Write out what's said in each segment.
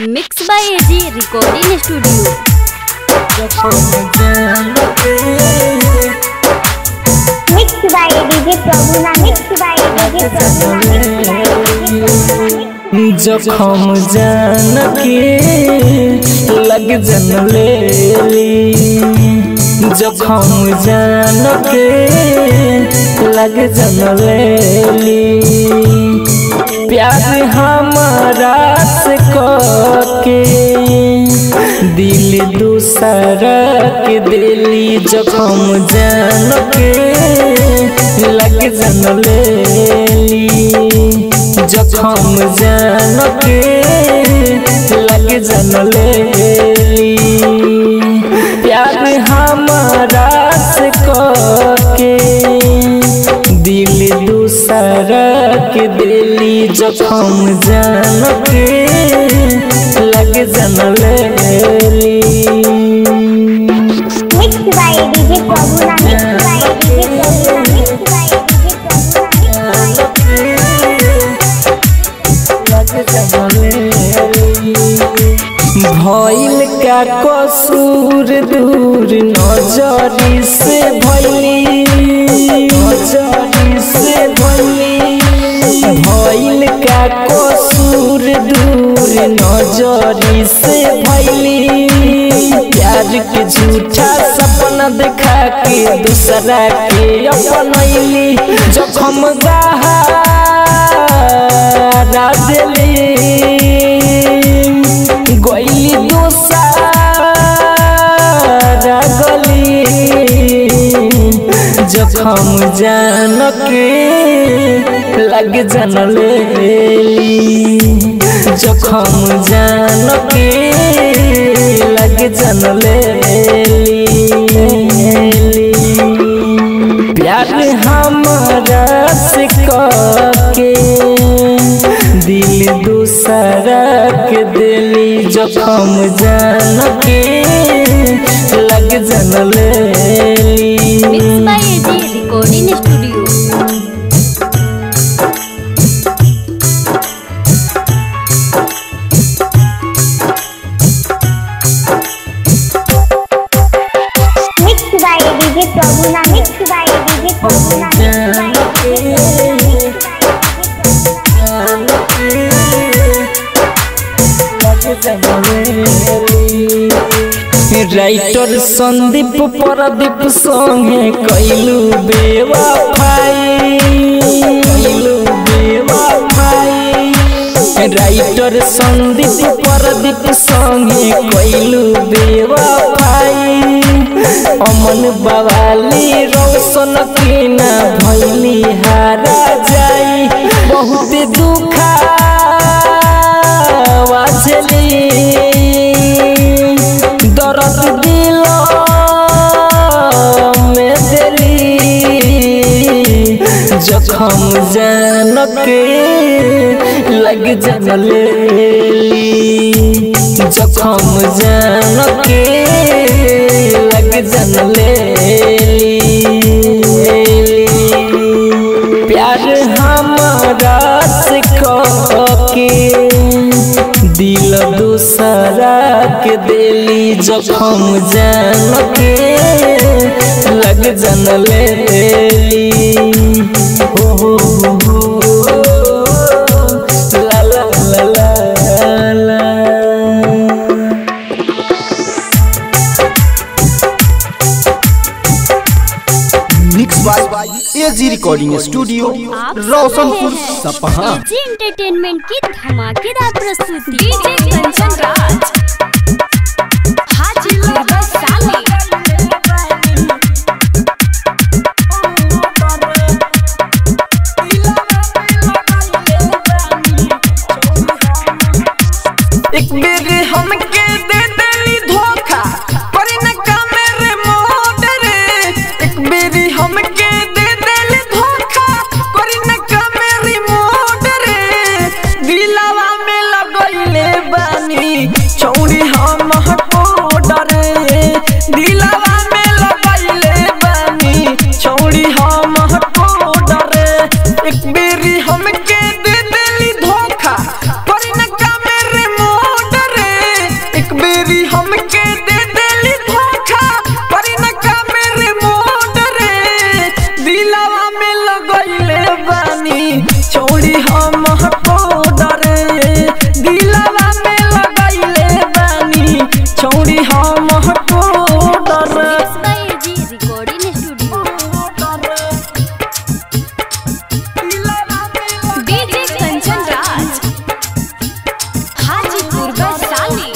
Mix by AG recording studio. Mix by DJ Prabhuna, mix by DJ Prabhuna. जखम जान के लग जन लेली, जखम जान के लग जन लेली, प्यार हमारा से के दिल दूसरा के दिली, जखम जान के लग जन लेली, जखम जान के लग जन लेली, प्यार हमारा से के दिल दूसरा के दिली, जखम जान के लग जन लेली। Mix by DJ Prabhuna, mix by DJ Prabhuna, mix by DJ Prabhuna. भइल का कसूर दूर नजरी से भइली, नजरी से भइली, भइल का कसूर दूर नजरी से भइली, प्यार के झूठा सपना देखा के दूसरा के अपनैली, जखम गहरा दिली गइली दूसरा गली, जखम जान के लग जन लेली, जखम जान के लग जन लेली, प्यार हमारा से के दिल दूसरा के दिली, जखम जान के लग जन लेली। Mix by AG recording studio. Mix by DJ Prabhuna, mix by DJ Prabhuna, writer Sandeep Pardeep संगे कैलू बेवफाई, कैलू बेवफाई, राइटर संदीप परदीप संगे कैलू बेवफाई, अमन बवाली रोशन की ना भइली हारा जाई, बहुत दुखा वाजली, दर्द दिल में दिली, जखम जान के लग जन लेली, जखम जान के लग जन लेली, प्यार हमारा से के दिल दूसरा के दिली, जखम जान के लग जन लेली। हो ला ला ला ला ला। Mix by AG recording studio, Roshanpur Sapaha. AG entertainment की धमाकेदार प्रस्तुति। डीजे कंचन राज, हाजीपुर वैशाली। एक बेर हमके दे देली धोखा, करी न काम रे मोट रे, एक बेर हमके दे देली धोखा, करी न काम रे मोट रे, दिलवा में लगइले बानी छौड़ी हम हटो डरे, दिलवा में लगइले बानी छौड़ी हम हटो डरे, एक बेर हमके दे देली धोखा, करी न काम रे मोट रे, दिलवा में लगैले बानी छौड़ी हम हटोडर जी recording studio DJ Kanchan Raj Hajipur Vaishali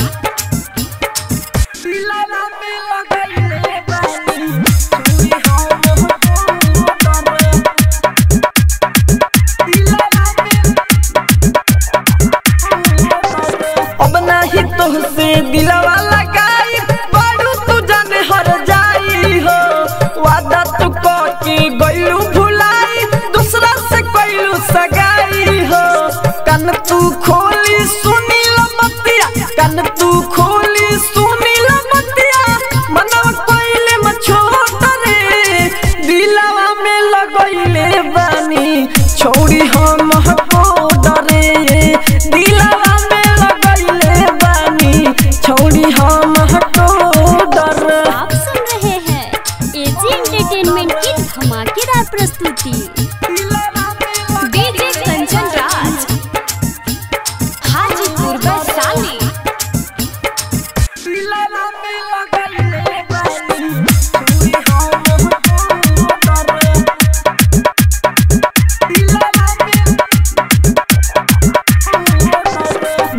दिलवा में लगैले बानी छौड़ी हम हटोडर अब नाही तोहसे दिलवा लगाई बड़ू तू जाने हर जाई हो वादा तू के गइलू भुलाई दूसरा से कइलू सगाई हो कन तू खोली सुनी लमतिया कन तू खोली सुनी लमतिया मनवा कोइले म छोट रे दिलवा में लगइले बानी छौड़ी हम हको डरे दिलवा में लगइले बानी छौड़ी हम हको डर आप सुन रहे हैं एजी एंटरटेनमेंट की धमाकेदार प्रस्तुति डीजे कंचन राज हाजीपुर वैशाली दिलवा में लगइले बानी छौड़ी हम हको डर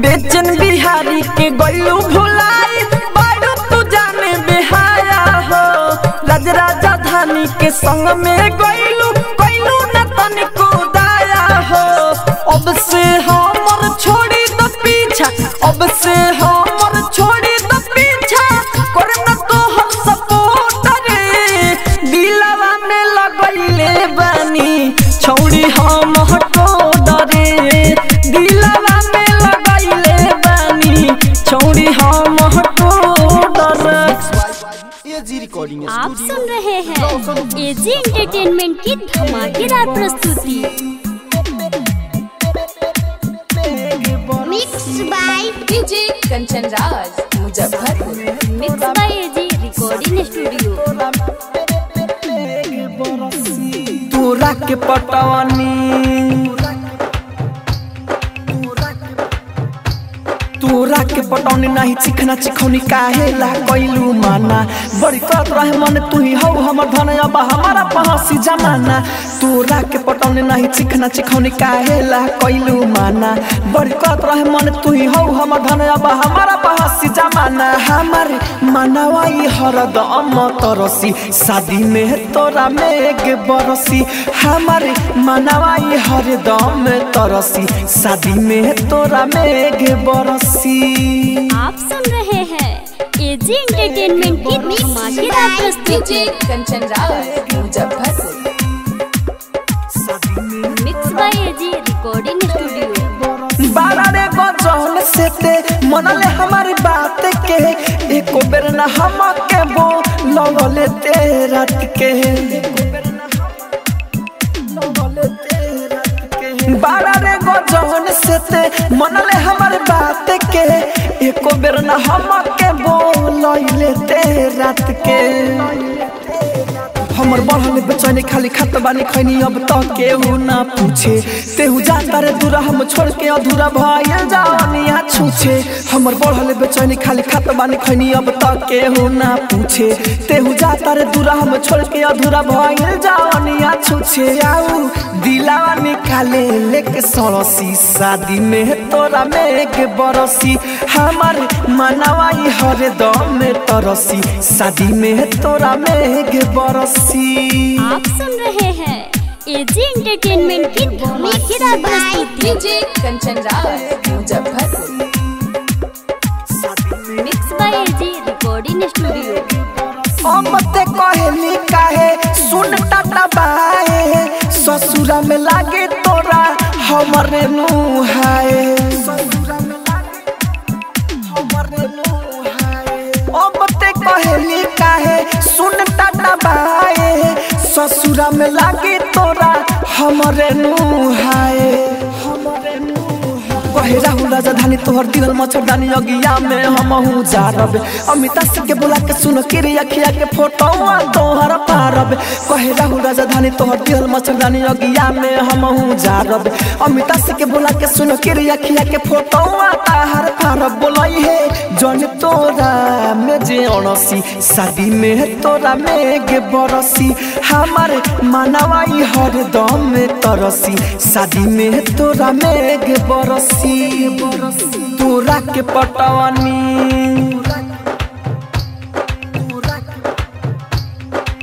बेचन बिहारी के गइलू भुलाई बड़ू तू जाने बेहाया हो राज राजधानी के संग में गइलू गइलू न तनिको दाया हो अब से हमर छोड़ी द पीछा अब से हमर छोड़ी द पीछा करे न तो हम सपोर्ट रे दिलवा में लगइले बानी छौड़ी हम हटो डरे दिलवा में लगइले बानी छौड़ी हम हटो डर एजी रिकॉर्डिंग आप सुन रहे हैं एजी एंटरटेनमेंट की धमाकेदार प्रस्तुति mix by DJ Kanchan Raj Muzaffarpur mix by AG recording studio तोरा के पटवानी तोरा के पटौनी नहीं चिखना चिखौनी काहे ला कइलू माना बड़ी करत रहे मन तू ही हौ हमर धन अब हमारा पहसी जमाना तोरा के पटौनी नहीं चिखना चिखौनी काहे ला कइलू माना बड़ी करत रहे मन तू ही हौ हमर धन अब हमारा पहसी जमाना हमारे मनवाई हरदम तरसी शादी में तोरा मेघ बरसी हमारे मनवाई हरदम तरसी शादी में तोरा मेघ बरसी आप सुन रहे हैं एजी एंटरटेनमेंट की धमाकेदार प्रस्तुति DJ Kanchan Raj Muzaffarpur mix by AG recording studio बारा रे गजल से ते मनले हमारी बात के एको बेर ना हम के बो लगले ते रात के बारा रे गजल से ते मनले हमारी बात के एको बेर ना हम के बो लगले ते रात के हमर बढ़ल बेचैनी खाली खत बानी खैनी अब तक केहू ना पूछे तेहू जाता रे दूरा हम छोड़ के अधूरा भइल जानिया छूछे हमर बढ़ल बेचैनी खाली खत बानी खैनी अब तक केहू ना पूछे तेहू जाता रे दूरा हम छोड़ के अधूरा भइल जानिया छूछे आऊ दिलावा निकाले लेके सड़सी शादी में तोरा मेघ बरसी हमार मनवाई हरदम में तरसी शादी में तोरा मेघ बरसी आप सुन रहे हैं एजी एंटरटेनमेंट की धमाकेदार प्रस्तुति DJ Kanchan Raj Muzaffarpur mix by AG recording studio अमते कहली काहे सुन टाटा बाए ससुरा में लागे तोरा हमरे नुहाए अमते कहली काहे सुन टाटा बाए ससुरा में लागे तोरा हमरे नुहाए कहे राहुल राजधानी तोहर दिल मच्छरदानी अगिया में हमहू जारब अमिता सिंह के बुला के सुन के रे अखिया के फोटो तोहर पारब कहे राहुल राजधानी तोहर दिल मच्छरदानी अगिया में हमहू जारब अमिता सिंह के बुला के सुन के रे अखिया के फोटो बोलाई है जन तोरा में जे अणसी शादी में तोरा में गे बरसी हमारे मनवाई हर दम में तरसी शादी में तोरा में गे बरसी तोरा के पटवानी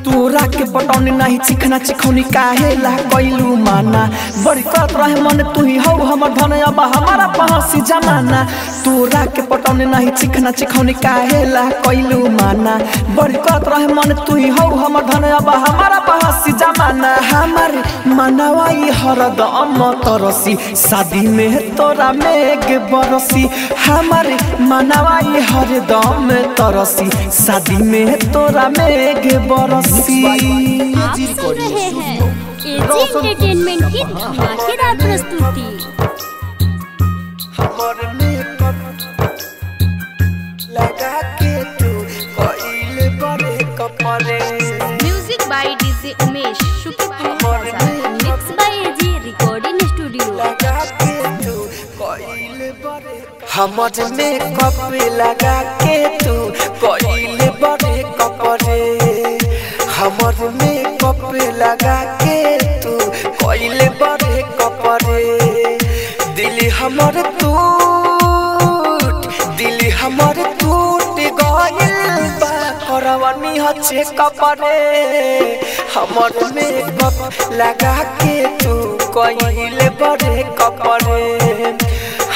तोरा के पटौनी नहीं चिखना चिखौनी काहे ला कैलू माना बड़ी करत रहे मन तू ही हो हमर धन अब हमारा पहासी जमाना तोरा के पटौनी नहीं चिखना चिखौनी काहे ला कैलू माना बड़ी करत रहे मन तू ही हो हमर धन अब हमारा पहासी जमाना हमारे मनवाई हरदम तरसी शादी में तोरा में गे बरसी हमारे मनवाई हरदम तरसी शादी में तोरा में गे बरसी आप सुन रहे हैं एजी एंटरटेनमेंट की धमाकेदार प्रस्तुति। लगा के तू कोइल बड़े कपड़े म्यूजिक बाय डीजे उमेश शुक्रिया mix by AG recording studio. लगा के तू कोइल बड़े हमर मेकअप लगा के तू कोइल बड़े कपड़े हमर मेकअप लगा के तू कोइले बड़े कपड़े दिल हमर टूट गइल बा करवनी हचे कपड़े हमर मेकअप लगा के तू कोइले बड़े कपड़े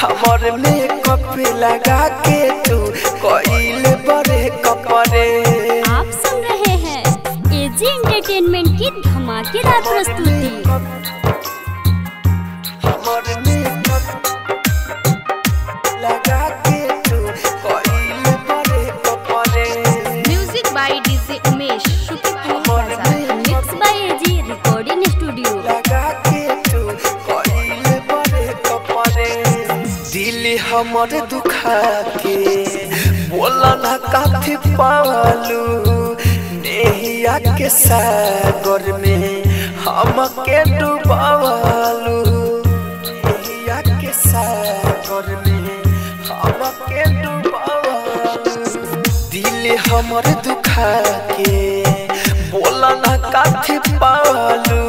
हमर मेकअप लगा के तू कोइले बड़े कपड़े। आप सुन रहे हैं एजी एंटरटेनमेंट की धमाकेदार प्रस्तुति। म्यूजिक बाय डीजे उमेश शुक्रिया mix by AG recording studio. दिल हमर दुखा के बोला ना काफी पालू नेहिया के सागर में हमके डुबावलू नेहिया के सागर में हमके डुबावलू दिल हमर दुखा के बोला ना काफी पालू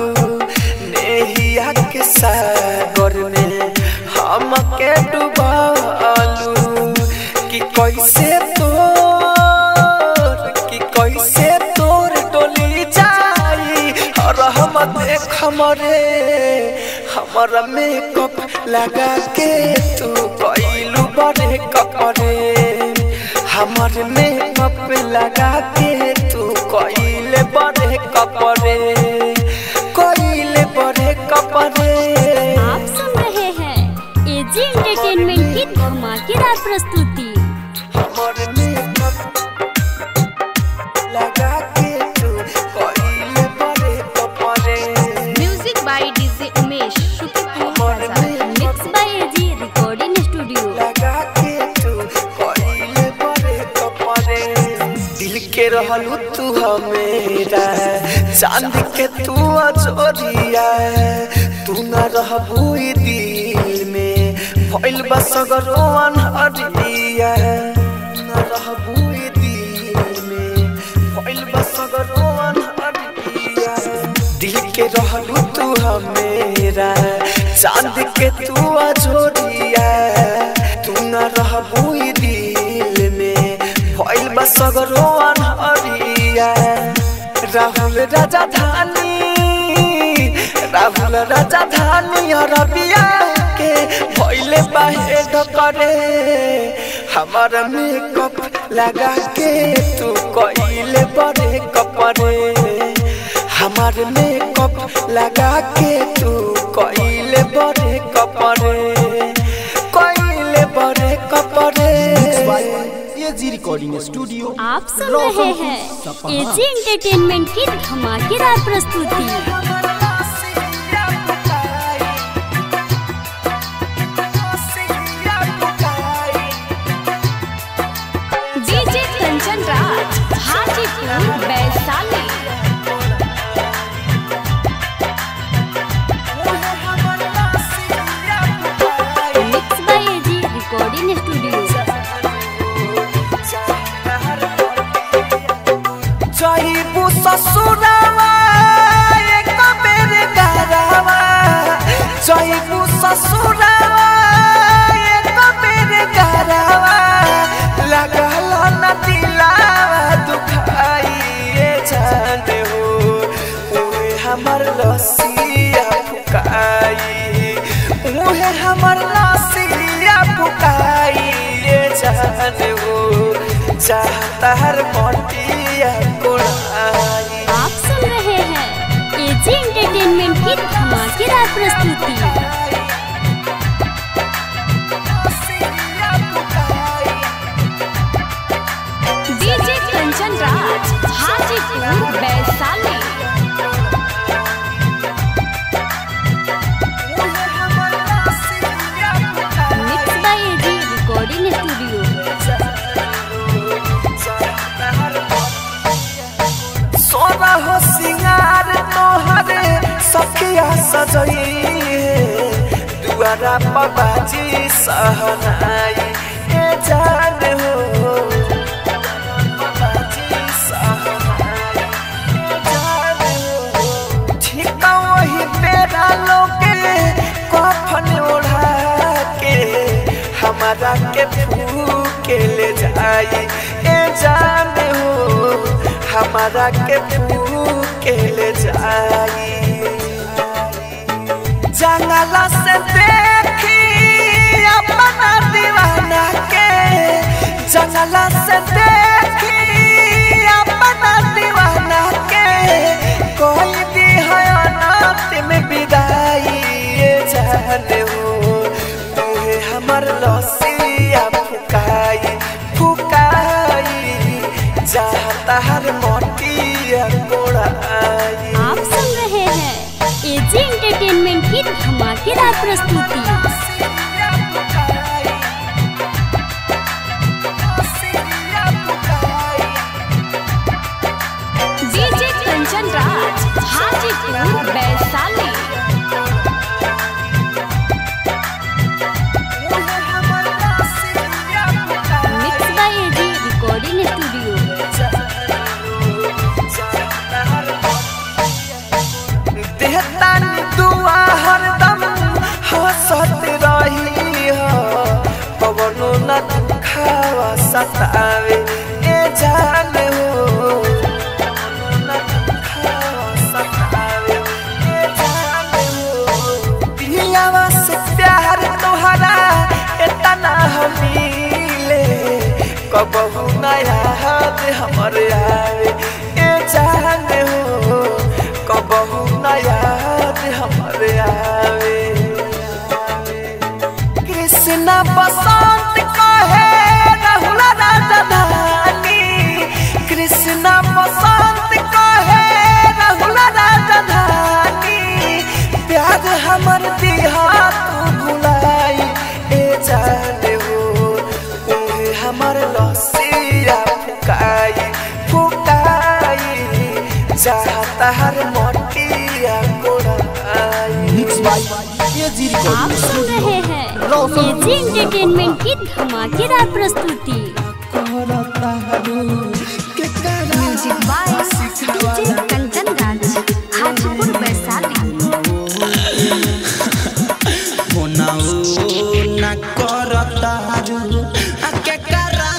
नेहिया के सागर में हमके डुबावलू कि कैसे तोर डोली जाई और हम देख हमारा मेकअप लगा के तू कोइलू बड़े कपड़े हमारे मेकअप लगा के तू कोइले बड़े कपड़े कोइले बड़े कपड़े। आप सुन रहे हैं एजी एंटरटेनमेंट की धमाकेदार प्रस्तुति। म्यूजिक बाय डीजे उमेश शुक्रिया mix by AG recording studio. दिल के रहलू तू हमेरा चांद के तू अजोरिया तू न रहबू दिल में भइल बा सगरो अनहरिया न रहबू दिल में भइल बा सगरो अनहरिया दिल के रहलू तू हमेरा चांद के तू अजोरिया तू न रहबू दिल में भइल बा सगरो अनहरिया राहुल राजधानी अरबिया के भइले बाहे ढकरे हमारा मेकअप लगा के तू कोइले बड़े कपड़े हमारे मेकअप लगा के तू कोइले बड़े कपड़े कोइले बड़े कपड़े। AG recording studio. आप सुन रहे हैं एजी एंटरटेनमेंट की धमाकेदार प्रस्तुति। DJ Kanchan Raj Hajipur Vaishali. Mix by AG recording studio. चाहता हर मोटिया कोड़ाई। आप सुन रहे हैं एजी एंटरटेनमेंट की धमाकेदार प्रस्तुति। DJ Kanchan Raj Hajipur Vaishali. Mix by AG recording studio. सोना हो सिंगार तोहरे सखिया सजई दुआरा बाबाजी सहनाई ए जान हो बाबाजी सहनाई ए जान हो। ठीक वही बेरा लोके कफन ओढ़ा के हमारा के फूके ले जाई ए जान हो हमारा के फूके ले जाई। जंगला से देखी अपना दीवाना के जंगला से देखी अपना दीवाना के कोई भी है अनाथ में विदाई ये जाने हो तुहे हमर लसिया फुकाई फुकाई चाहता हर मोटिया कोड़ाई। आप सुन रहे हैं एजी एंटरटेनमेंट की धमाकेदार प्रस्तुति। DJ Kanchan Raj Hajipur Vaishali. Mix by AG recording studio. देहतानी दुआ हरदम हंसत रही हो पवनो न दुखावा सतावे ए जान हो पवनो न दुखावा सतावे ए जान हो। पियावा से प्यार तोहरा इतना मिले कबहू न याद हमर आवे ए जान हो कबहू न याद हमर आवे। कृष्णा बसंत कहे राहुल राजधानी कृष्णा बसंत कहे राहुल राजधानी प्यार हमर दिहा तू भुलाई ए जाने हो उहे हमर लसिया फुकाई फुकाई चाहता हर मोटिया कोड़ाई। मिक्स बाय एजी आप सुन रहे हैं एजी एंटरटेनमेंट की धमाकेदार प्रस्तुति। Music by DJ Kanchan Raj Hajipur Vaishali. ना करतारू के करा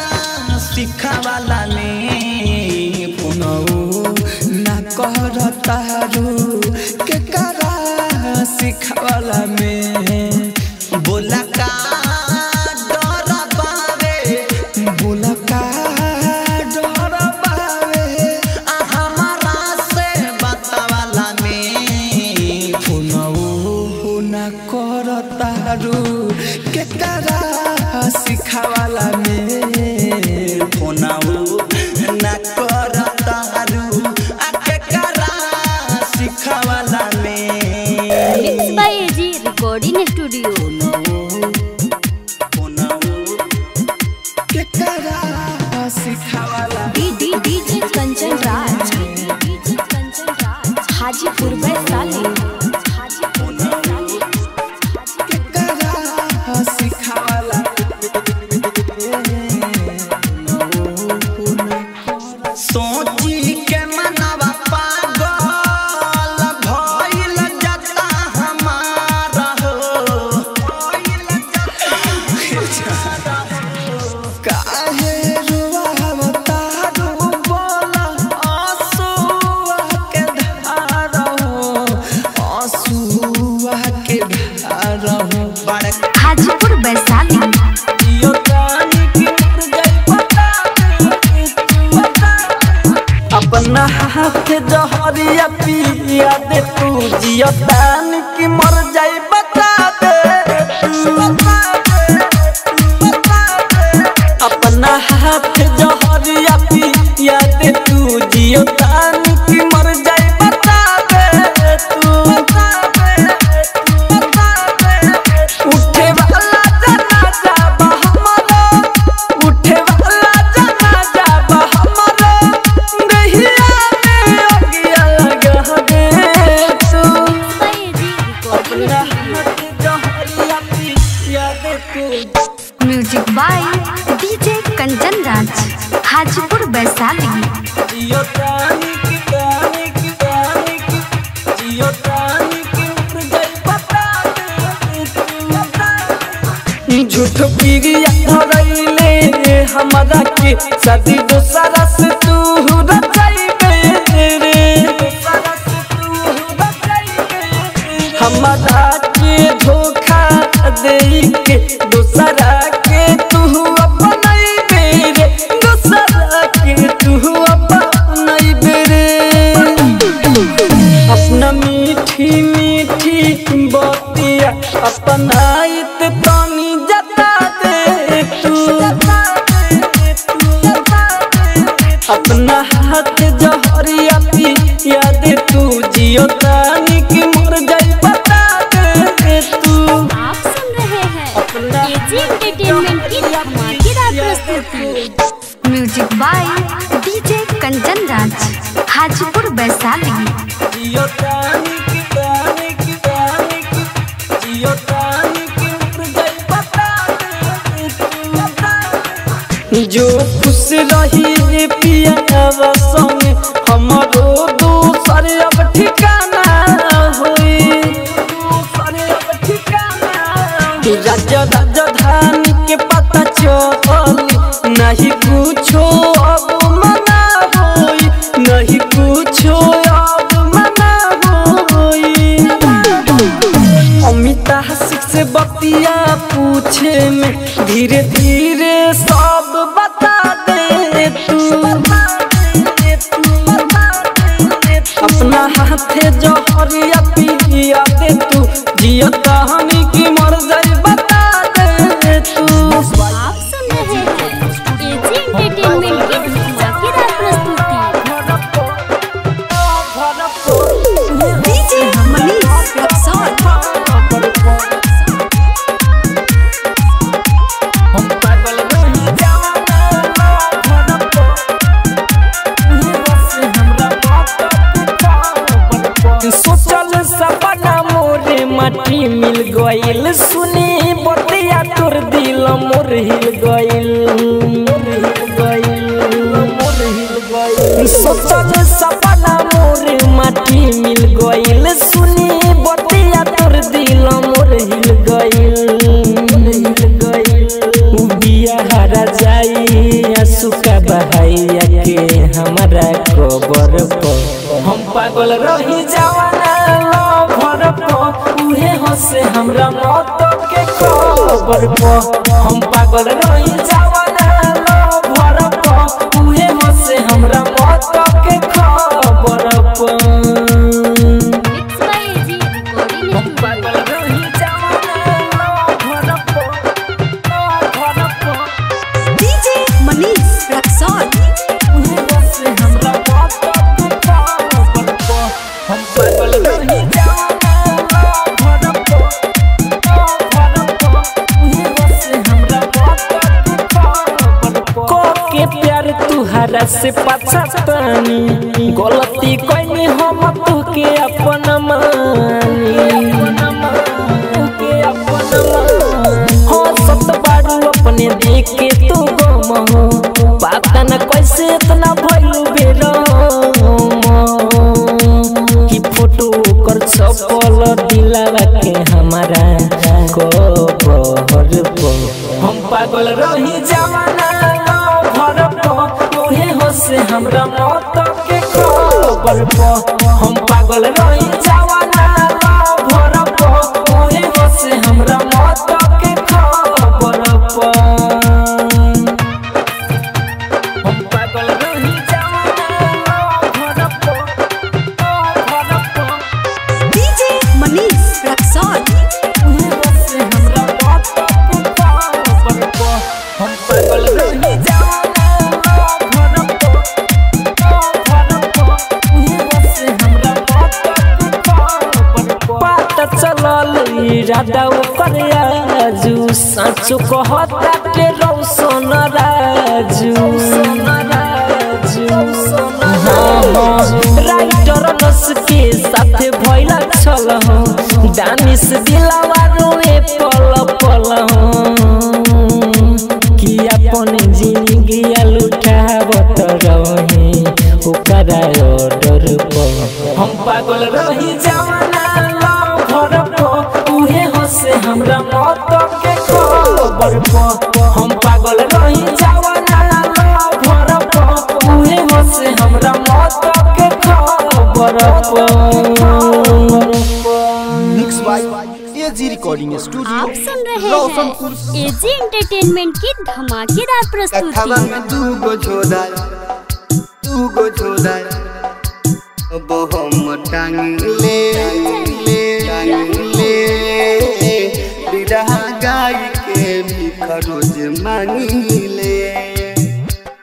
सिखावाला ने पुनौ ना करतारू के करा सिखावाला में बोला का डर बावे बोला का डर बावे हमारा से बतावाला में पुनौ ना करतारू के करा सिखावाला में पुनौ ना करतारू के करा सिखावाला में। Mix by AG recording studio. के करा सिखावाला डीजे कंचन राज हाजीपुर वैशाली। के करा सिखावाला सोची के मनवा पागल भइल जाता हमारा हो काहे रुवावता रू बोला आंसुआ के धारा हो अपना हाथ जहरिया पिया दे तू जियतान की मर जाई बता दे अपना हाथ जहरिया पिया दे तू जियतान की मर जाई बता दे तू उठे वाला जनाजा बहमरो उठे वाला जनाजा बहमरो दहिया में अगिया लगा दे तू अपना हाथ जहरिया पिया दे तू। Music by DJ Kanchan Raj Hajipur Vaishali. जियो तानी की तानी की तानी की जियो तानी की उड़ गई बता दे झूठ पीरिया धरैले हमरा के शादी दोसरा से तू रचाइबे रे हमरा के धोखा देई के दोसरा के तू अपनाइबे रे दोसरा के तू अपनाइबे रे अपना मीठी मीठी बतिया अपनाइत तानी जता दे तू अपना हाथ जहरिया पिया दे तू जियो तानी की मर जाई बता दे तू। आप सुन रहे हैं एजी एंटरटेनमेंट की धमाकेदार प्रस्तुति। Music by DJ Kanchan Raj Hajipur Vaishali. जियो तानी की तानी की तानी की जियो तानी की उड़ गई बता दे तू जो खुश रही पिया संग हमरो दूसर अब ठिकाना होई राजधानी के पता चली नहीं कुछो अब मना होई नहीं कुछो अब मना होई अमिता हसिक से बतिया पूछे में धीरे धीरे सब बता दे तू अपना हाथे जहरिया पिया दे तू जियो कहानी की मर जाई बता दे तू। आप सुन रहे हैं एजी एंटरटेनमेंट की धमाकेदार प्रस्तुति। डीजे मनीष रक्सौल। सोचल सपना मोरे माटी मिल गइल सुनी बतिया तोर दिल मोर हिल गइल सोचल सपना मोरे माटी मिल गइल सुनी बतिया तोर दिल मोर हिल गइल बिया हरा जाई सुका बहाइया के हमारा कबर पर हम पागल रही जवाना लवर पर उहे हंसे हमरा मौत के खबर पर हम पागल रही जवाना लवर पर उहे हंसे हमरा मौत के खबर पर मिक्स बाय एजी रिकॉर्डिंग हम पागल रही जवाना लवर पर डीजे मनीष रक्सौल। उहे हंसे हमरा मौत के खबर पर हम पागल रही जवाना लवर पर उहे हंसे हमरा मौत के खबर पर को के प्यार तुहरा से पछतानी गलती कइनी हम तुके अपन मानी हो सत बारू अपने देख के तू गम हो पता न कैसे इतना भइलू बेरम कि फोटो कर सफल दिलावा के हमारा कबर पर हम पागल रही जवाना लवर पर उहे हंसे हमरा मौत के खबर पर हम पागल रही जवाना लवर पर उहे हंसे हमरा मौत के खबर पर हम पागल रही जवाना लवर इरादा ऊपर आजू साचो कहता के रौशन राजू राइटर नस के साथ भइला छल हो दानिश दिलावा रोए पल पल कि अपन जिंदगी लुटावत रहे ओकरा ऑर्डर पर हम पागल रही जवाना लव घर पर उहे हंसे हमरा मौत के खबर पर हम पागल रही जवाना लव घर पर उहे हंसे हमरा मौत के खबर पर mix by AG recording studio आप सुन रहे हैं एजी एंटरटेनमेंट की धमाकेदार प्रस्तुति में दूगो झोदाय अब हम टांगले बिरहा गाय के भी खरोज मांगले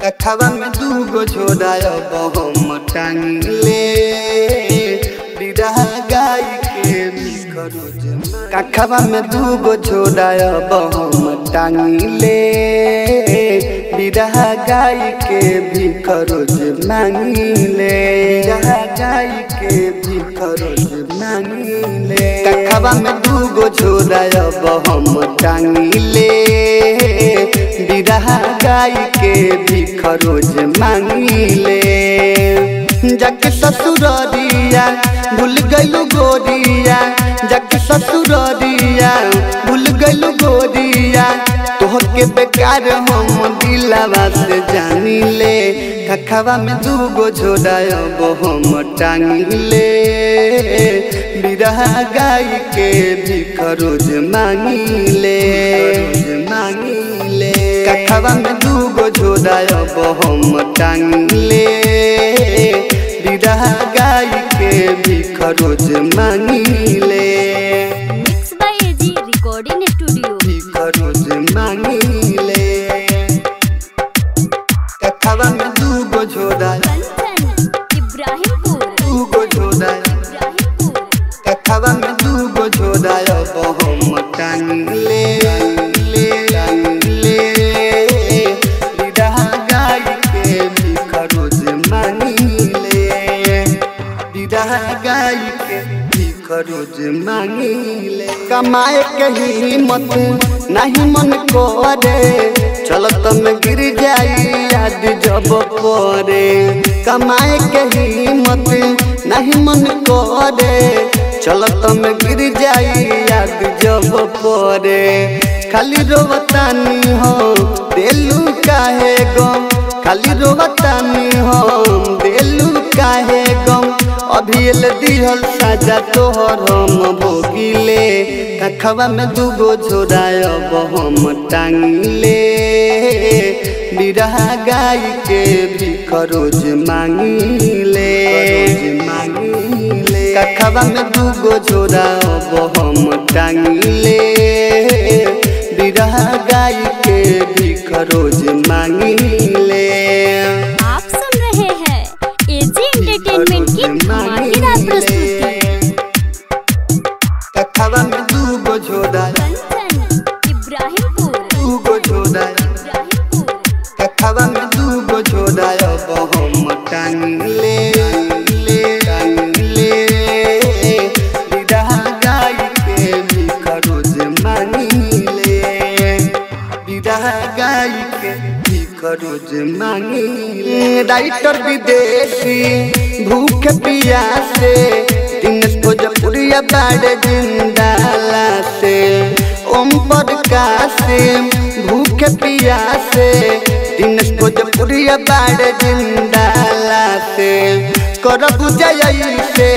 कखवा में दूगो झोदाय अब हम टांगले बिरहा गाय के भी खरोज कखवा में दूगो झोदाय अब हम टांगले बिरहा गाय के भी खरोज मांगले बिरहा गाय के भी खरोज मांगले कखवा में दूगो झोदाय अब हम टांगले बिरहा गाय के भी खरोज मांगले जग ससुररिया भूल गइलु गोरिया जग ससुररिया भूल गइलु गोरिया तोहके बेकार हम दिलवा से जानिले कखवा में दूगो झोदाय अब हम टांगले बिरहा गाय के भी खरोज मांगले कखवा में दूगो झोदाय अब हम टांगले बिरहा गाय के भी खरोज मांगले mix by AG recording studio भी खरोज मांगले कखवा में दूगो झोदाय कंचन इब्राहिमपुर दूगो झोदाय कखवा में दूगो झोदाय अब हम टांगले बिरहा गाय के भी खरोज मांगले बिरहा गाय के भी खरोज मांगले कमाए के हिम्मत नहीं मन करे चलत में गिर जाई याद जब पड़े कमाए के हिम्मत नहीं मन करे चलत में गिर जाई याद जब पड़े खाली रोवतानी हो देलू काहे गम खाली रोवतानी हो देलू काहे गम अभी एल दिहल साजा तोहर हम भोगिले कखवा में दूगो झोदाय अब हम टांगले बिरहा गाय के भी खरोज मांगले कखवा में दूगो झोदा अब हम टांगले बिरहा गाय के भी खरोज मांगले आप सुन रहे हैं एजी एंटरटेनमेंट की धमाकेदार प्रस्तुति कखवा में दूगो झोदा कंचन इब्राहिमपुर दूगो झोदा कखवा में दूगो झोदा अब हम टांगले बिरहा गाय के भी खरोज मांगले बिरहा गाय के भी खरोज मांगले राइटर विदेशी भूख पियासे दिनेश भोजपुरिया बाड़े जिंदाला से ओम प्रकाश भूख पियासे दिनेश भोजपुरिया बाड़े जिंदाला से कर बुझाई से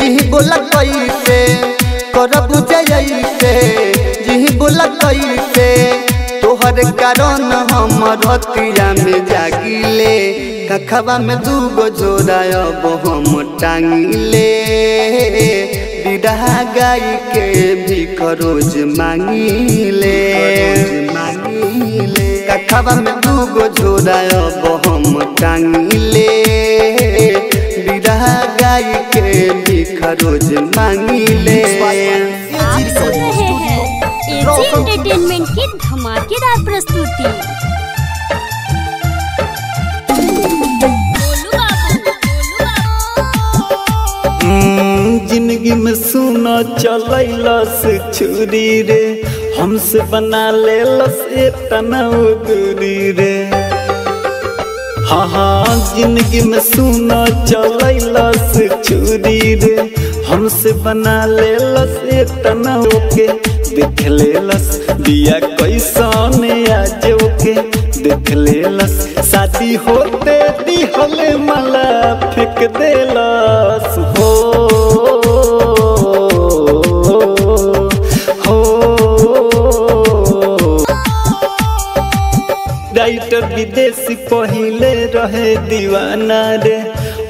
जी बोला कैसे कर बुझाई से जी बोला कैसे तोहर कारण हम रतिया में जागिले कखवा में दूगो झोदा अब हम टांगले बिरहा गाय के भी खरोज मांगले कखवा में दूगो झोदा अब हम टांगले बिरहा गाय के भी खरोज मांगले आप सुन रहे एंटरटेनमेंट की धमाकेदार प्रस्तुति। जिंदगी में सुना चलैलस छुरी रे, हमसे बना लेलस इतना दूरी रे। हाँ हाँ जिंदगी में सुना चलैलस छुरी रे, हमसे बना लेलस इतना के देख लेलस बिया कैसन आज के देख लेलस शादी होते दिहले मला फेंक देलस हो राइटर विदेशी पहिले रहे दीवाना रे,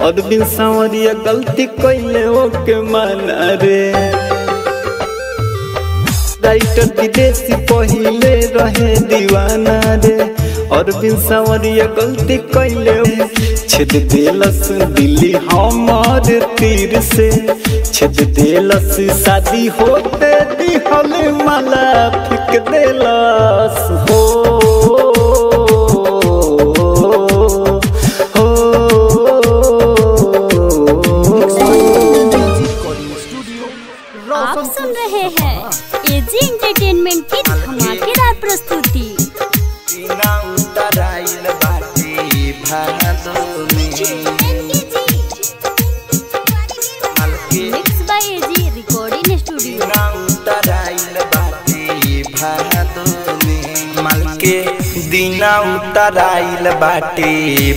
अदबिन सांवरिया गलती कैले ओके माना रे। राइटर विदेशी पहिले रहे दीवाना रे, अरविंद सांवरिया गलती कैले छेद देलस दिल्ली हमार तीर से छेद देलस शादी होते दिहल माला फेंक देलस हो आप सुन रहे हैं एजी एंटरटेनमेंट की धमाकेदार प्रस्तुति। Mix by AG recording studio. दीना उतराइल बाटे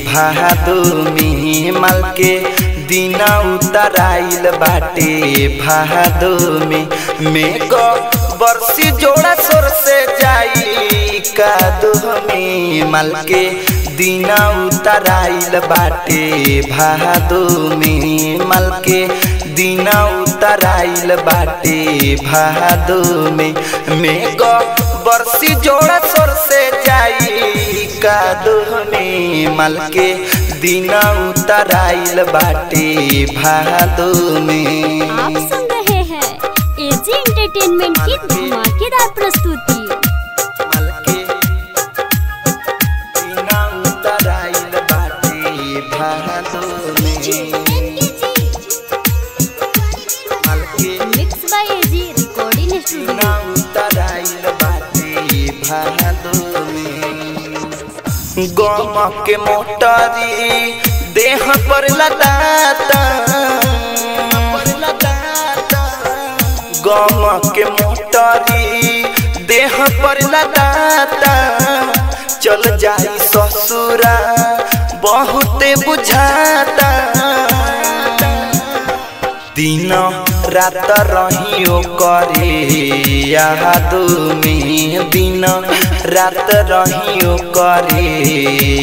भादो में मल के दीना उतराइल बाटे भादो में को बरसी जोड़ा सोर से जाई कादो में मल के दीना उतराइल बाटे भादो में मल के दीना उतराइल बाटे भादो में को बरसी जोड़ा सोर से जाई कादो में मल के दीना उतराइल बाटे भादो में। आप सुन रहे हैं एजी एंटरटेनमेंट की धमाकेदार प्रस्तुति। Mix by AG recording studio. गम के मोटारी देह पर लदाता गम के मोटारी देह पर लदाता चल जाई ससुरा बहुते बुझाता दिन रात रहियो करे याद में दिन रात रहियो करे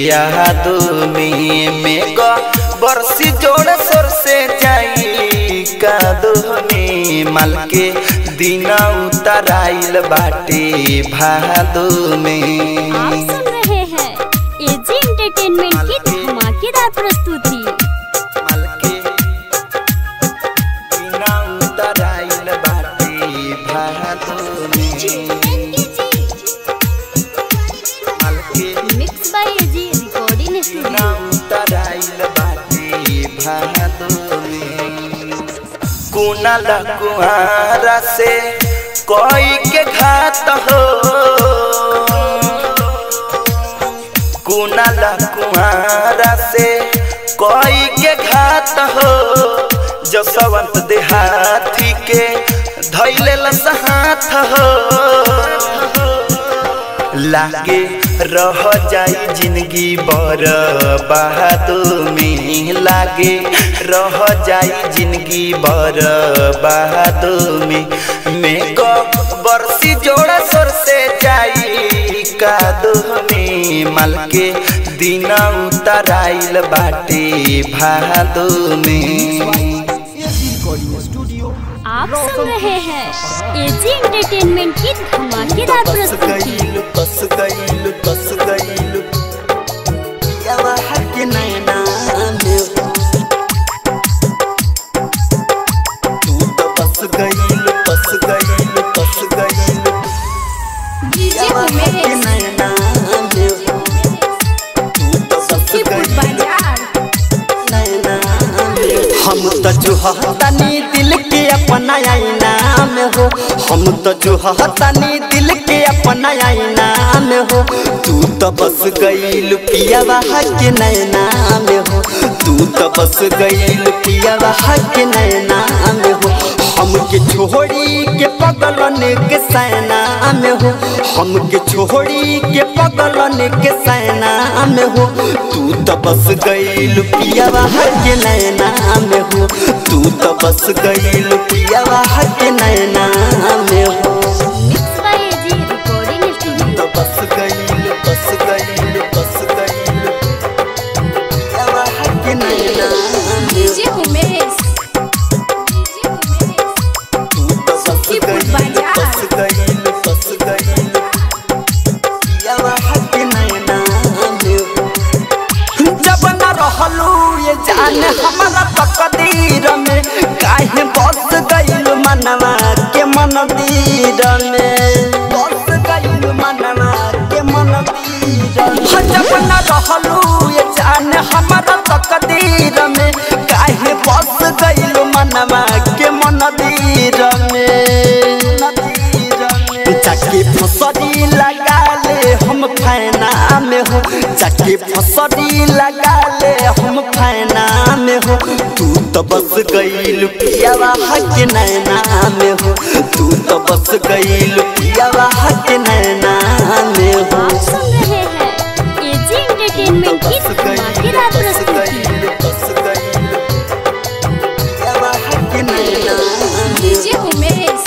याद में को बरसी जोड़ सोर से जाई कादो में मल के दीना उतराइल बाटे भादो में। आप सुन रहे हैं एजी एंटरटेनमेंट की धमाकेदार प्रस्तुति। Mix by AG recording studio. कुनाल कुआरा से कोई के घात हो कुनाल कुआरा से कोई के घात हो जसवंत देहाती के धैले हाथ हो लागे रह जाई जिंदगी बर बहादो में लागे रह जाई जिंदगी बर बहादो में को बरसी जोड़ा सोर से जाई कादो में मल के दीना उतराइल बाटे भादो में। आप सुन रहे हैं एजी एंटरटेनमेंट की धमाकेदार प्रस्तुति। तो जुहतानी दिल के अपना आईना में हो, हम तो जुहतानी दिल के अपना आईना में हो। तू तो बस गईल पियावा के नैना में हो, तू तो बस गईल पियावा के नैना में हो। हमके छोड़ी के पगलन के सैना में हो, हमके छोड़ी के पगलन के सैना में हो। तू तो बस गईल पियावा के नैना में हो, तू तो बस गईल पियावा के नैना में हो। Mix by AG recording studio. तो बस गईल पियावा के नैना में हो। डीजे उमेश जान हमारा तकदीर में काहे बस गईल मनवा के मंदिर में, बस गईल मनवा के मंदिर में। जब न रहलू ये जान हमारा तकदीर में काहे बस गईल मनवा के मंदिर में। जाके फसरी लगा ले हम फैना में हो, जाके फसरी लगा ले हम फैना में हो। तू तो बस गईल पियावा के नैना में हो, तू तो बस गईल पियावा के नैना में हो। आप सुन रहे हैं एजी एंटरटेनमेंट की धमाकेदार प्रस्तुति। डीजे उमेश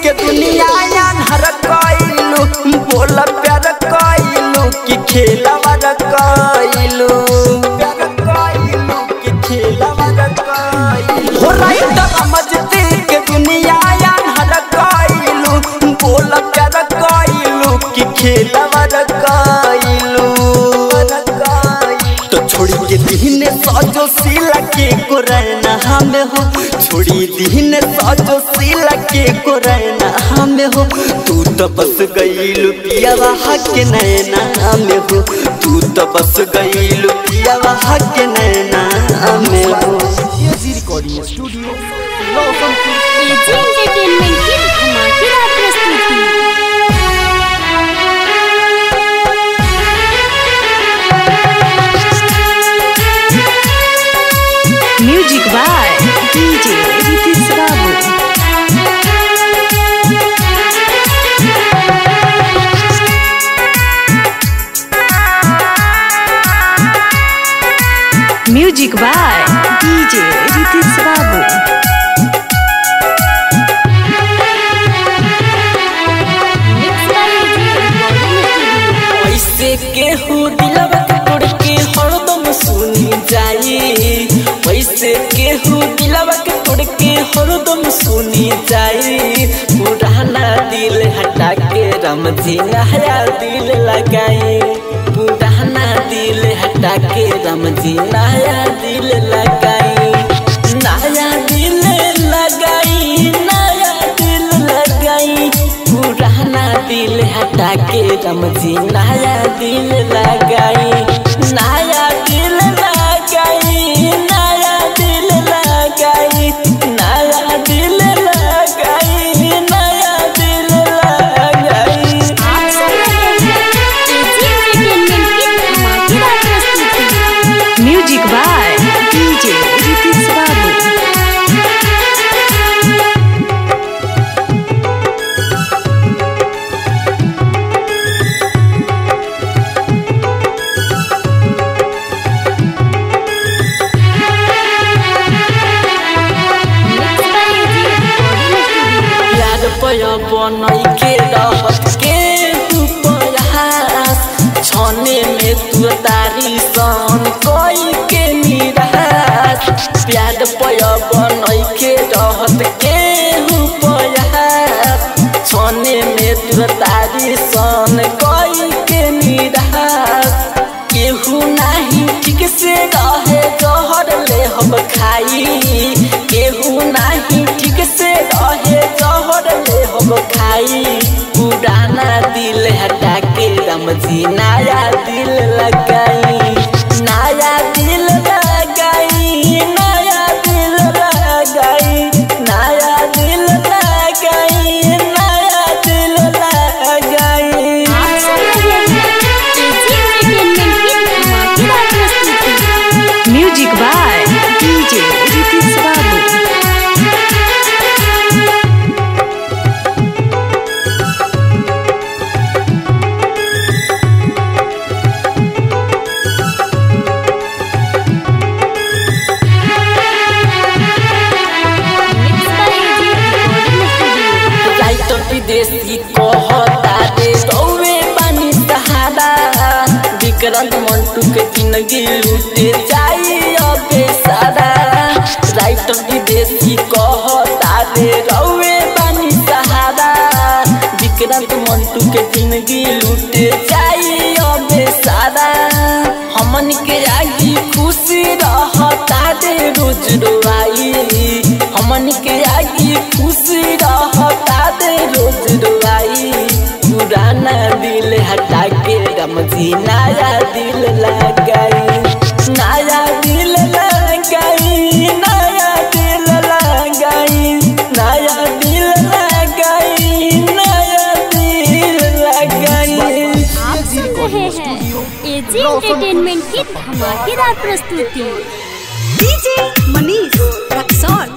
के दुनिया यार कइलू, बोल प्यार कइलू कि खेलवा कइलू, प्यार कइलू कि खेलवा कइलू। हो राइट समझती के दुनिया यार कइलू, बोल प्यार कइलू कि खेलवा कइलू। तो छोड़ी के दीने सजो सिला के कोरैना हमें हो, छोड़ी दीने सजो सिला के कोरैना हमें हो। तू तो बस गईल पियावा के नैना में हो, तू तो बस गईल पियावा के नैना में हो। AG recording studio AG entertainment की धमाकेदार प्रस्तुति। म्यूजिक बाय डीजे रितिश बाबू। Music by DJ Ritish Babu. Mix by AG recording studio. ऐसे केहू दिलवा के तोड़ के हरदम सुनी जाई, वैसे केहू दिलवा के तोड़ के हरदम सुनी जाई। पुराना दिल हटा के रमजी नया दिल लगाई, पुराना दिल हटा के रमजी नया दिल लगाई। नया दिल लगाई, नया दिल लगाई, पुराना दिल हटा के रमजी नया दिल लगाई। नया दिल लगाई, नया दिल लगाई, नया दिल लगाई, नया दिल लगाई। आप सुन रहे हैं एजी एंटरटेनमेंट की धमाकेदार प्रस्तुति। Music by DJ Ritish Babu. Mix by AG recording studio. प्यार पया बनई के रहत के तू प्रयास, छने में तू तारी सन कोई के निराश। प्यार पया बनई के रहत के प्रयास, छने में तू तारी सन कोई के निराश। केहू नहीं ठीक से रहे जहर ले हम खाई, केहू नहीं ठीक से रहे पुराना दिल हटा के राम जी नया दिल लगाई, नया दिल लगाई, नया दिल लगाई, नया दिल लगाई, नया दिल लगाई। आप सुन रहे हैं एजी एंटरटेनमेंट की धमाकेदार प्रस्तुति। Music by DJ Ritesh Babu. Mix by AG recording studio. Writer Videshi कहता रे रौवे पानी सहारा, विक्रांत मंटू के जिंदगी लूटे जाई अबे सारा। राइटर विदेशी कहता रे रौवे पानी सहारा, विक्रांत मंटू के जिंदगी लूटे जाई अबे सारा। हमन के आगे खुशी रहता रे रोज रोआई, हमन के आगे खुशी रहता रे रोज रोआई। पुराना दिल हटा के राम जी नया दिल लगाई, नया दिल लगाई, नया दिल लगाई, नया दिल लगाई, नया दिल लगाई। आप सुन रहे हैं एजी एंटरटेनमेंट की धमाकेदार प्रस्तुति। डीजे मनीष रक्सौल।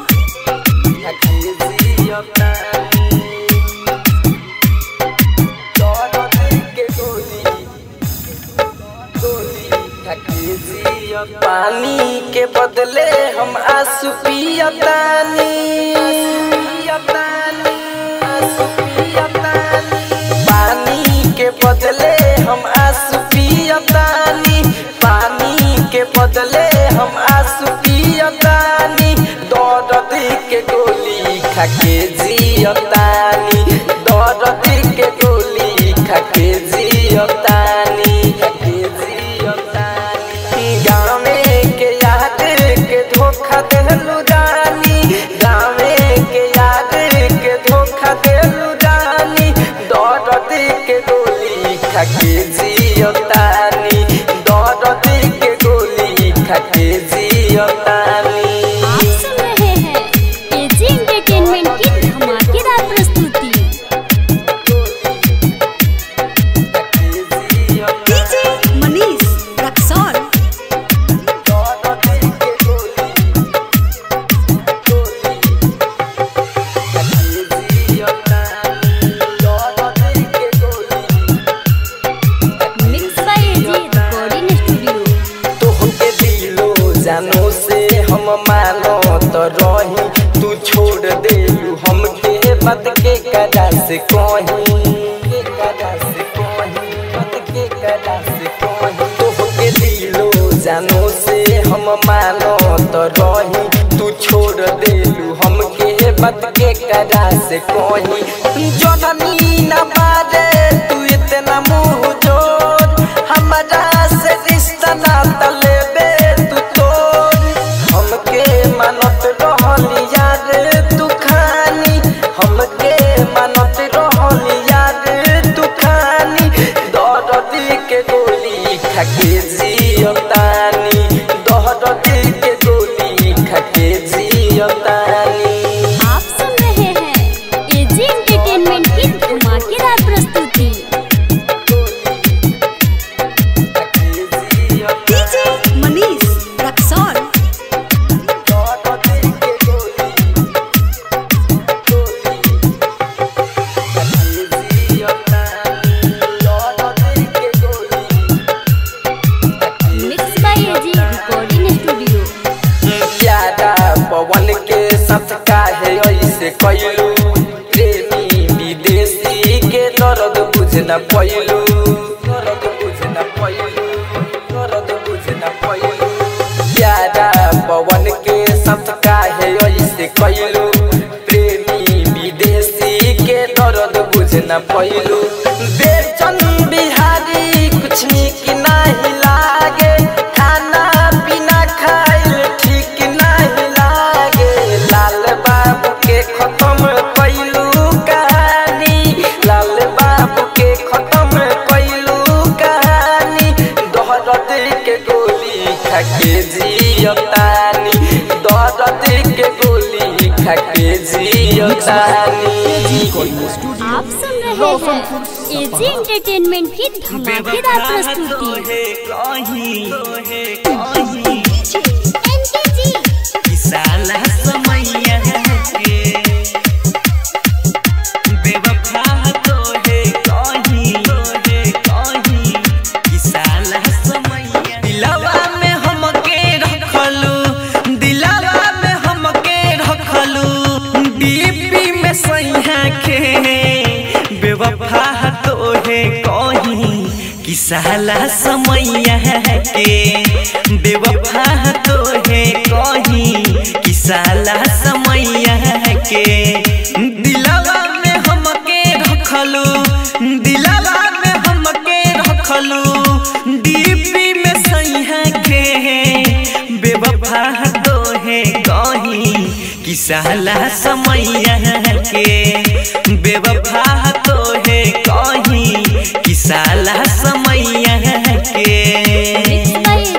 पानी के बदले हम आंसू पियतानी, पानी के बदले हम आंसू पियतानी, पानी के बदले हम आंसू पियतानी। दर्द के गोली खा के जियतानी, दर्द के गोली खा के जियतानी, गाँवे के याद के धोखा देलू रानी, गाँवे के याद के धोखा देलू रानी। दर्द के गोली खा के जियतानी, दर्द के गोली खा के जियतानी। आप सुन रहे हैं एजी एंटरटेनमेंट की धमाकेदार प्रस्तुति। DJ Manish Raxaul. Mix by AG recording studio. तोहके दिलो जानो से हम मानो तो रही, तू छोड़ देलू हमके बात के करा से कहीं, तोहके दिलो जानो से हम मानो तो रही, तू छोड़ देलू हमके बात के करा से कहीं। जननी न बारे तू इतना मुँह जोर, हमारा से रिश्ता ना तलेबे तू तोड़। हमके मानत रहली यार तू खानी, हमके मानत रहली यार तू खानी। दर्द के गोली खा के जियतानी, दर्द के गोली खा के जियतानी। आप सुन रहे हैं एजी एंटरटेनमेंट की धमाकेदार प्रस्तुति। DJ Manish Raxaul. Mix by AG recording studio. प्यारा पवन के साथ काहे ऐसे कैलू, प्रेमी विदेशी के दर्द बुझ न पैलू, दर्द बुझ न पैलू, दर्द बुझ न पैलू। प्यारा पवन के साथ काहे ऐसे कैलू, प्रेमी विदेशी के दर्द बुझ न पैलू। बेचन बिहारी कुछ निक नहीं लागे, खाना पीना खाइल ठीक नहीं लागे। लाल बाबू के खत्म कैलू कहानी, लाल बाबू जियतानी दर्द के गोली खा के जियतानी। आप सुन रहे हैं एजी एंटरटेनमेंट की धमाकेदार प्रस्तुति। साला समैया के बेवफा तो है कहीं कि साला समैया दिलवा में हमके रखलू डीपी में सैया के बेवफा तो है कहीं कि साला समैया के बेवफा तो है कहीं कि साला समैया के दिलवा में हमके रखलू डीपी में सैया के बेवफा तो है कहीं कि साला समैया के बेवफा तो है कहीं कि साला समैया के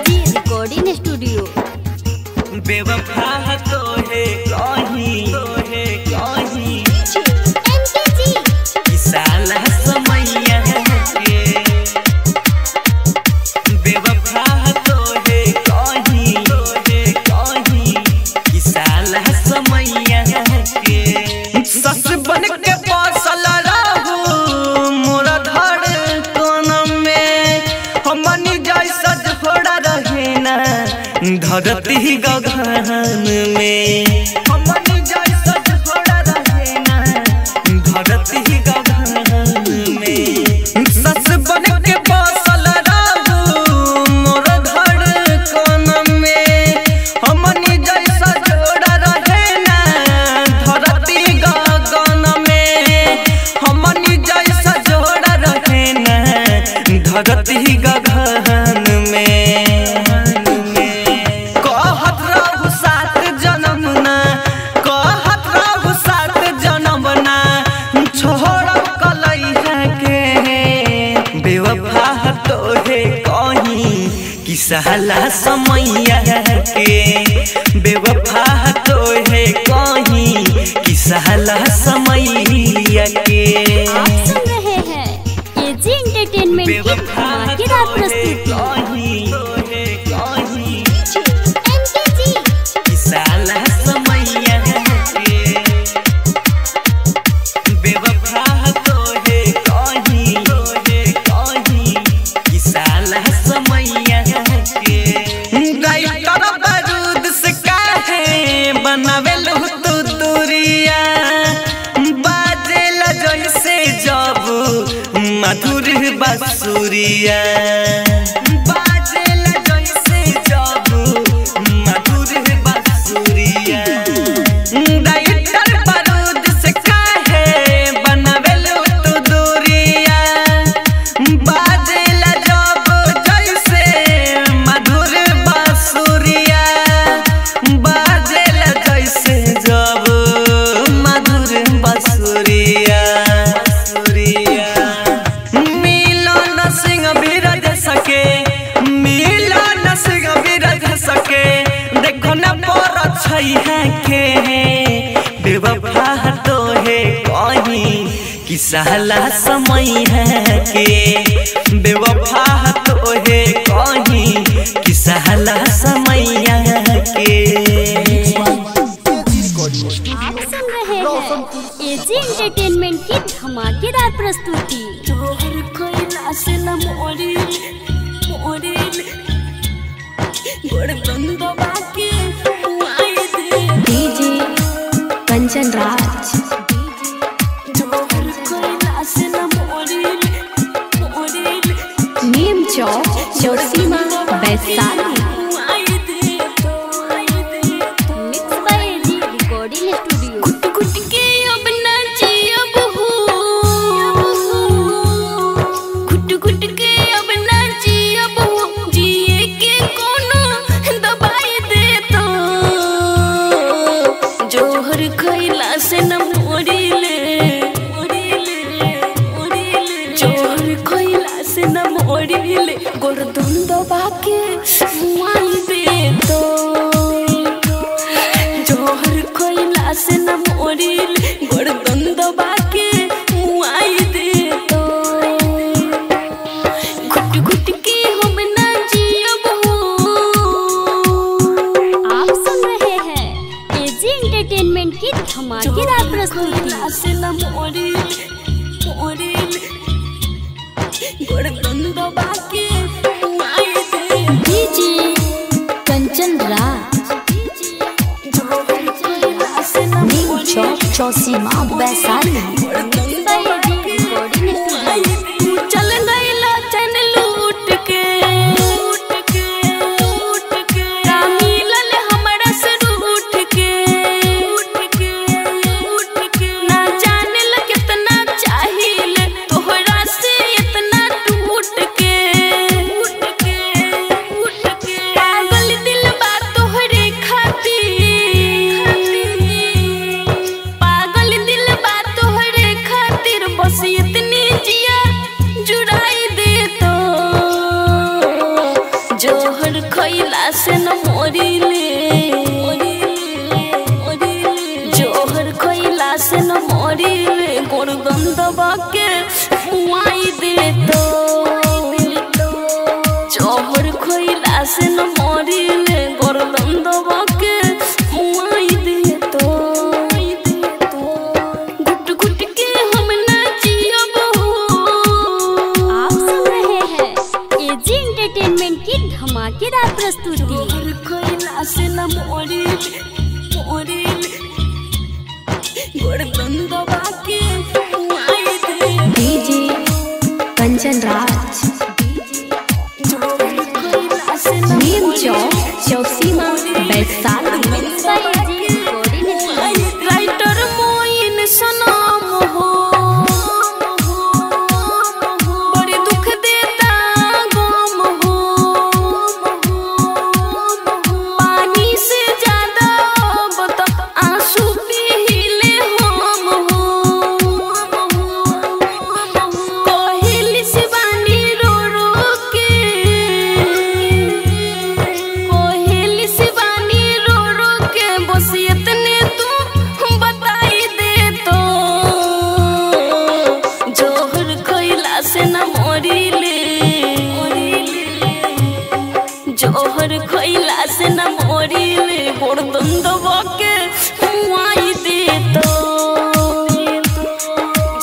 रिकॉर्डिंग स्टूडियो बेवफा तो है कहीं कि साला समैया के बेवफा तो है कहीं कि साला समैया के सस बन के बसल रहू मोरा धड़कन में हमनी जैसा झोड़ा रहे ना धरती गगन में हमनी जैसा झोड़ा रहे ना धरती गगन में सस बन के बसल रहू मोरा धड़कन में हमनी जैसा झोड़ा रहे ना धरती गगन में हमनी जैसा झोड़ा रहे ना धरती गगन में कहत रहू सात जन्म ना छोड़ कलैया के बेवफा तो है कहीं कि साला समैया के बेवफा तो है कहीं कि साला समैया के। आप सुन रहे हैं एजी एंटरटेनमेंट की धमाकेदार प्रस्तुति। साला समैया के बेवफा तो है कहीं कि साला समैया के राइटर बारूद से काहे बनावेलू तू दूरिया बाजेला जैसे जब मधुर बांसुरिया बाजेला जैसे जब मधुर बांसुरिया राइटर बारूद से काहे बनावेलू तू दूरिया बाजेला जब जैसे मधुर बांसुरिया बाजेला जैसे जब मधुर बांसुरिया मिलन सिंह बिरज सके देखो न पर छैया के बेवफा तो है कहीं कि साला समैया के बेवफा तो है कहीं कि साला समैया के। आप सुन रहे हैं एजी एंटरटेनमेंट की धमाकेदार प्रस्तुति। DJ Kanchan Raj Neem Chowk Chausima Vaishali. Mix by AG recording studio. जोहर खैला से न धमाकेदार प्रस्तुति। डीजे कंचन राज नीम चौक चौसीमा वैशाली। चल गईला चन लूट के का मिलल हमरा से रूठ के ना जानल कितना चाहिल तोहरा से इतना टूट के पागल दिल बा तोहरे खातिर पागल दिल बा तोहरे खातिर बस इतनी जिया जुड़ाई दे तो जोहर खइला से न मोरिले जोहर खइला से न मोरिले गोरगंदवा के हुआई दे तो जोहर खइला से न मोरिले गोरगंदवा के हुआई दे तो घुट घुट के हम ना जियब आप सुन रहे हैं एजी एंटरटेनमेंट की धमाकेदार प्रस्तुति। खइला से न मोरिले गोरगंदवा के हुआई दे डीजे कंचन राज नीम चौक चौसीमा वैशाली। राइटर मोइन सनम हो बड़ी दुख देता गम हो पानी से ज्यादा अब तो आंसू पीले हम हो कोहिली शिवानी रो रो के कोहिली शिवानी रो रो के बस इतने तू बताई दे तो जोहर खइला से न मोरिले जोहर खइला से न मोरिले गोरगंदवा के हुआई दे तो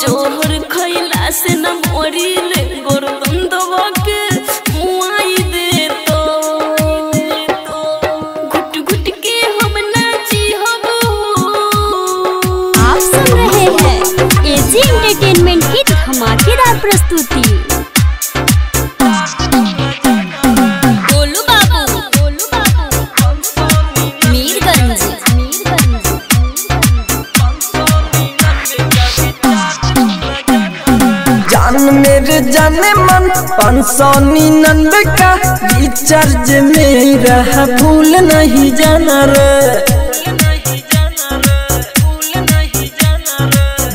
जोहर खइला से न मोरिले गोरगंदवा के हुआई दे तो घुट घुट के हम ना जिहब आप सुन रहे हैं एजी एंटरटेनमेंट की धमाकेदार प्रस्तुति। गोलू बाबू मीरगंज जान मेरे जाने मन 599 का रिचार्ज मेरा भूल नहीं जाना रे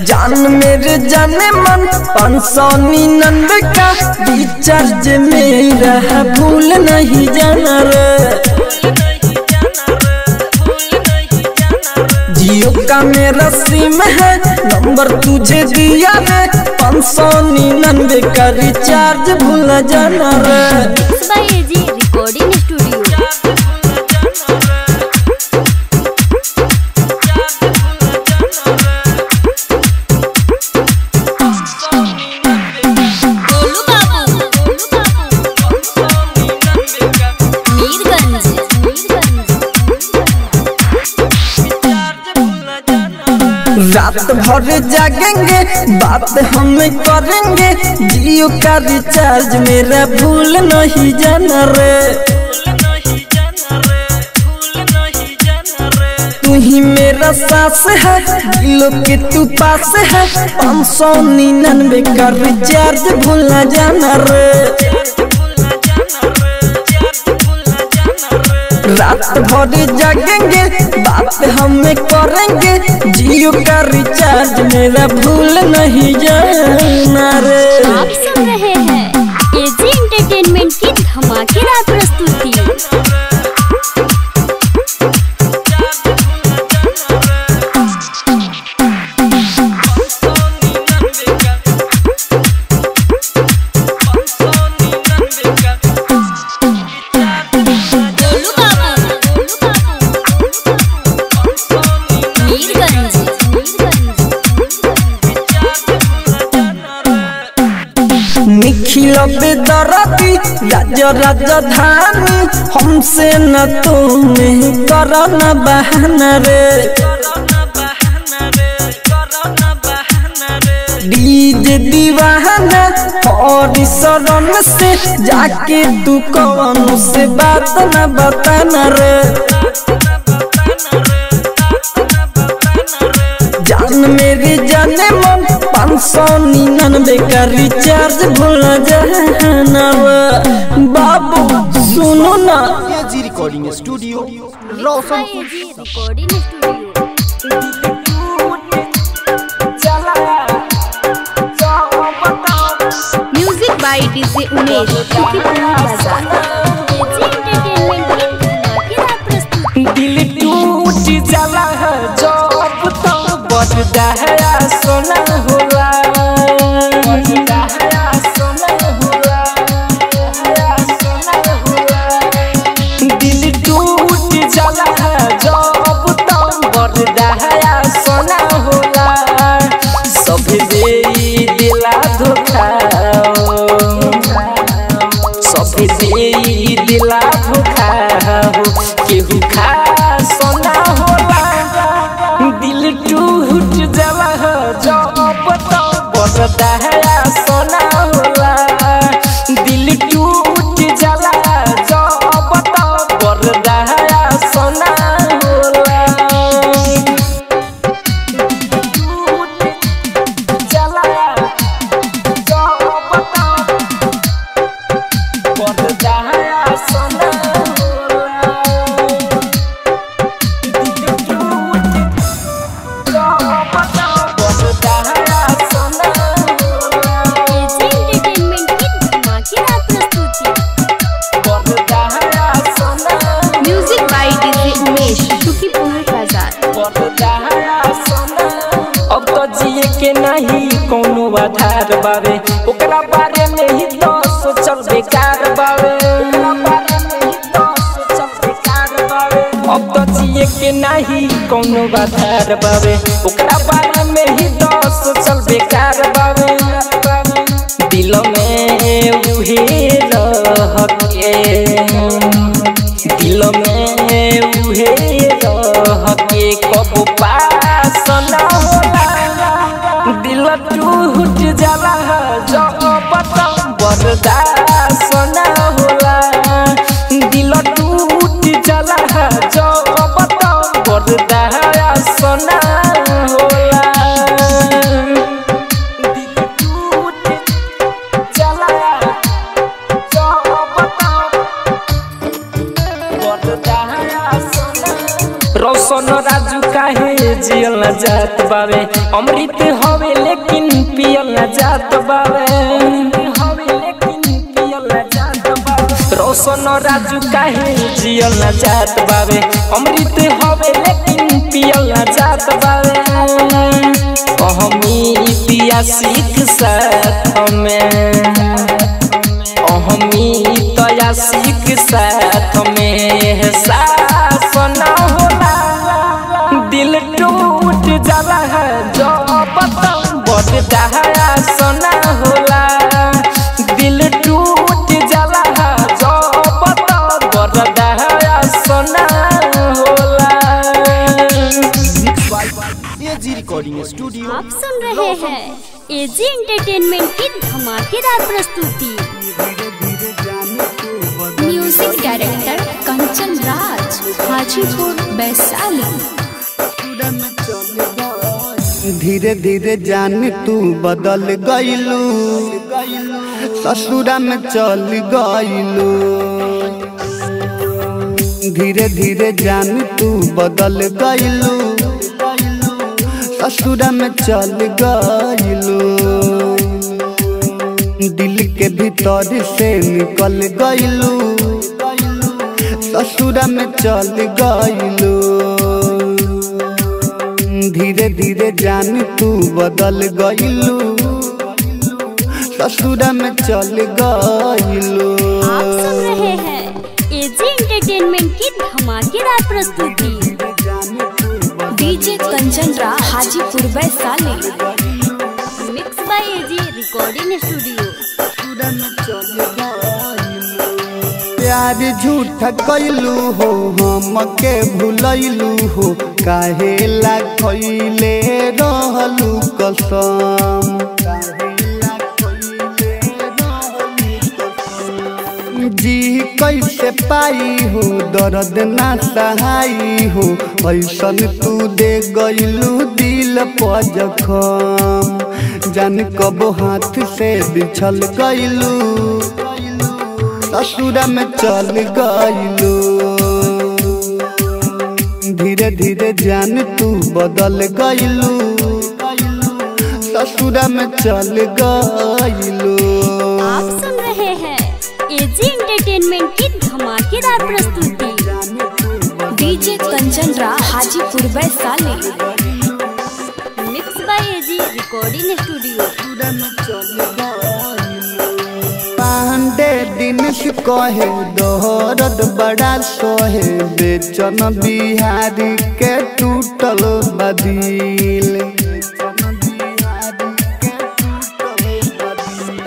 जान मेरे जाने मन 599 का रिचार्ज मेरा भूल नहीं जाना रे जियो का मेरा सिम है नंबर तुझे दिया रे 599 का रिचार्ज भूल जाना रे by AG recording studio. Golu Babu Mirganj रात भर जागेंगे बात हम करेंगे जियो का रिचार्ज मेरा भूल नहीं जाना रे तू ही मेरा सास है दिलों के तू पास है 599 का रिचार्ज भूल न जाना रे रात भर जागेंगे बात हम करेंगे जियो का रिचार्ज मेरा भूल नहीं जाना रे आप सुन रहे हैं एजी एंटरटेनमेंट की धमाकेदार प्रस्तुति। गोलू बाबू मीरगंज निखिल बेदरदी राज राजधानी हमसे न तुम करना बहाना रे डीजे दीवाना और शरण से जाके तू कौन से बात न बताना रे जान मेरी जाने मन 599 का रिचार्ज भूल जाना बाबू सुनो ना AG recording studio recording studio music by DJ Umesh Shukipur बाजार दिल टूट जाला है जब तो बजदा है सोना होला बजदा है सोना होला दिल टूट जाला है जब तो बजदा है सोना होला सब दे दिला धोखा सब दे दिला धोखा केहू खा सोना होला दिल टूट जाला जब तो बजदा है सोना होला दिल टूट जाला जब तो बजदा है सोना होला music by DJ Umesh Shukipur बाजार अब तो जिए के नहीं कोनो आधार बावे ओकरा बारे में ही तो सोचल बेकार बावे अब तो जिए के नहीं कोनो आधार बावे ओकरा बारे में ही तो सोचल बेकार बावे दिल में उहे रह के दिल में उहे रह के कब पास न होला दिल टूट जाला जब तो बर्दाश्त न होला दिल टूट जाला जब तो बर्दाश्त न होला दिल टूट जाला जब तो रोशन राजू काहे जियल न जात बावे अमृत हवे लेकिन पियल न जात बावे रोशन राजू काहे जियल न जात बावे अमृत हवे लेकिन पियल न जात बावे अहमी पिया सीख साथ में अहमी तया सीख साथ में सास न होला दिल टूट जाला है जब तो बजदा है सोना होला दिल टूट जाला है जब तो बजदा है सोना होला एजी रिकॉर्डिंग स्टूडियो आप सुन रहे हैं एजी एंटरटेनमेंट की धमाकेदार प्रस्तुति म्यूजिक डायरेक्टर कंचन राज हाजीपुर वैशाली धीरे धीरे जान तू बदल गईलू ससुरा में चल गईलू धीरे धीरे जान तू बदल गईलू ससुरा में चल गईलू दिल के भीतर से निकल गईलू ससुरा में चल गईलू धीरे धीरे जान तू बदल गईलू ससुरा में चल गईलू। आप सुन रहे हैं एजी एंटरटेनमेंट की धमाकेदार प्रस्तुति DJ Kanchan Raj Hajipur Vaishali mix by AG recording studio. प्यार झूठा कैलू हो हमके भुलैलू हो काहे ला खइले रहलू कसम जी कैसे पाई हो दर्द ना सहाई हो ऐसन तू दे गइलू दिल पर जखम जान कब हाथ से बिछल गइलू ससुरा में चल गइलू धीरे धीरे जान तू बदल गइलू ससुरा में चल गइलू। आप सुन रहे हैं एजी एंटरटेनमेंट की धमाकेदार प्रस्तुति। DJ Kanchan Raj Hajipur Vaishali. Mix by AG recording studio. पांडे दिन से कहे दर्द बड़ा सोहे बेचन बिहारी के टूटल बदिल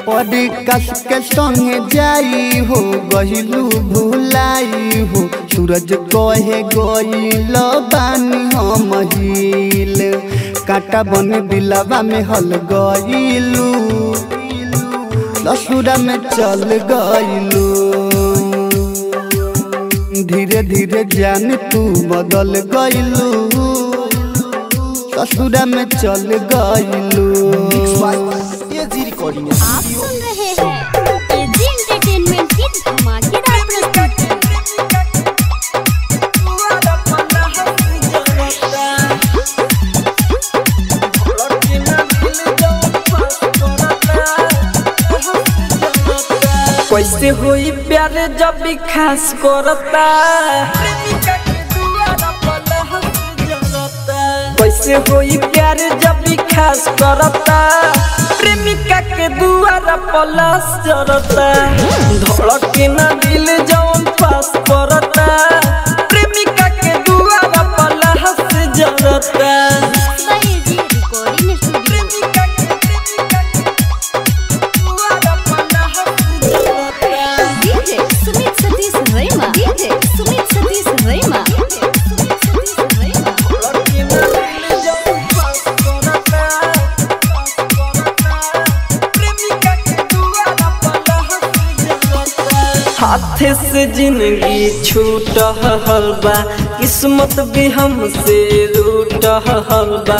परी कस के संगे जाई हो गहिलू भुलाई हो सूरज कहे गइल बानी हम हिल काटा बन दिलवा में हल गइलू ससुरा में चल गइलू धीरे धीरे जान तू बदल गइलू ससुरा में चल गइलू। एजी रिकॉर्डिंग आप सुन रहे हैं एजी एंटरटेनमेंट की धमाकेदार प्रस्तुति। कैसे होई प्यार जब भी खास करता कैसे होई प्यार जब भी खास करता प्रेमिका के दुआरा पलास जरता धड़के ना दिल जौन पास करता प्रेमिका के दुआरा पलास जरता। AG recording studio. DJ Sumit Satish Raima. DJ Sumit Satish Raima. हाथ से जिंदगी छूट हलबा किस्मत भी हमसे रूट हलबा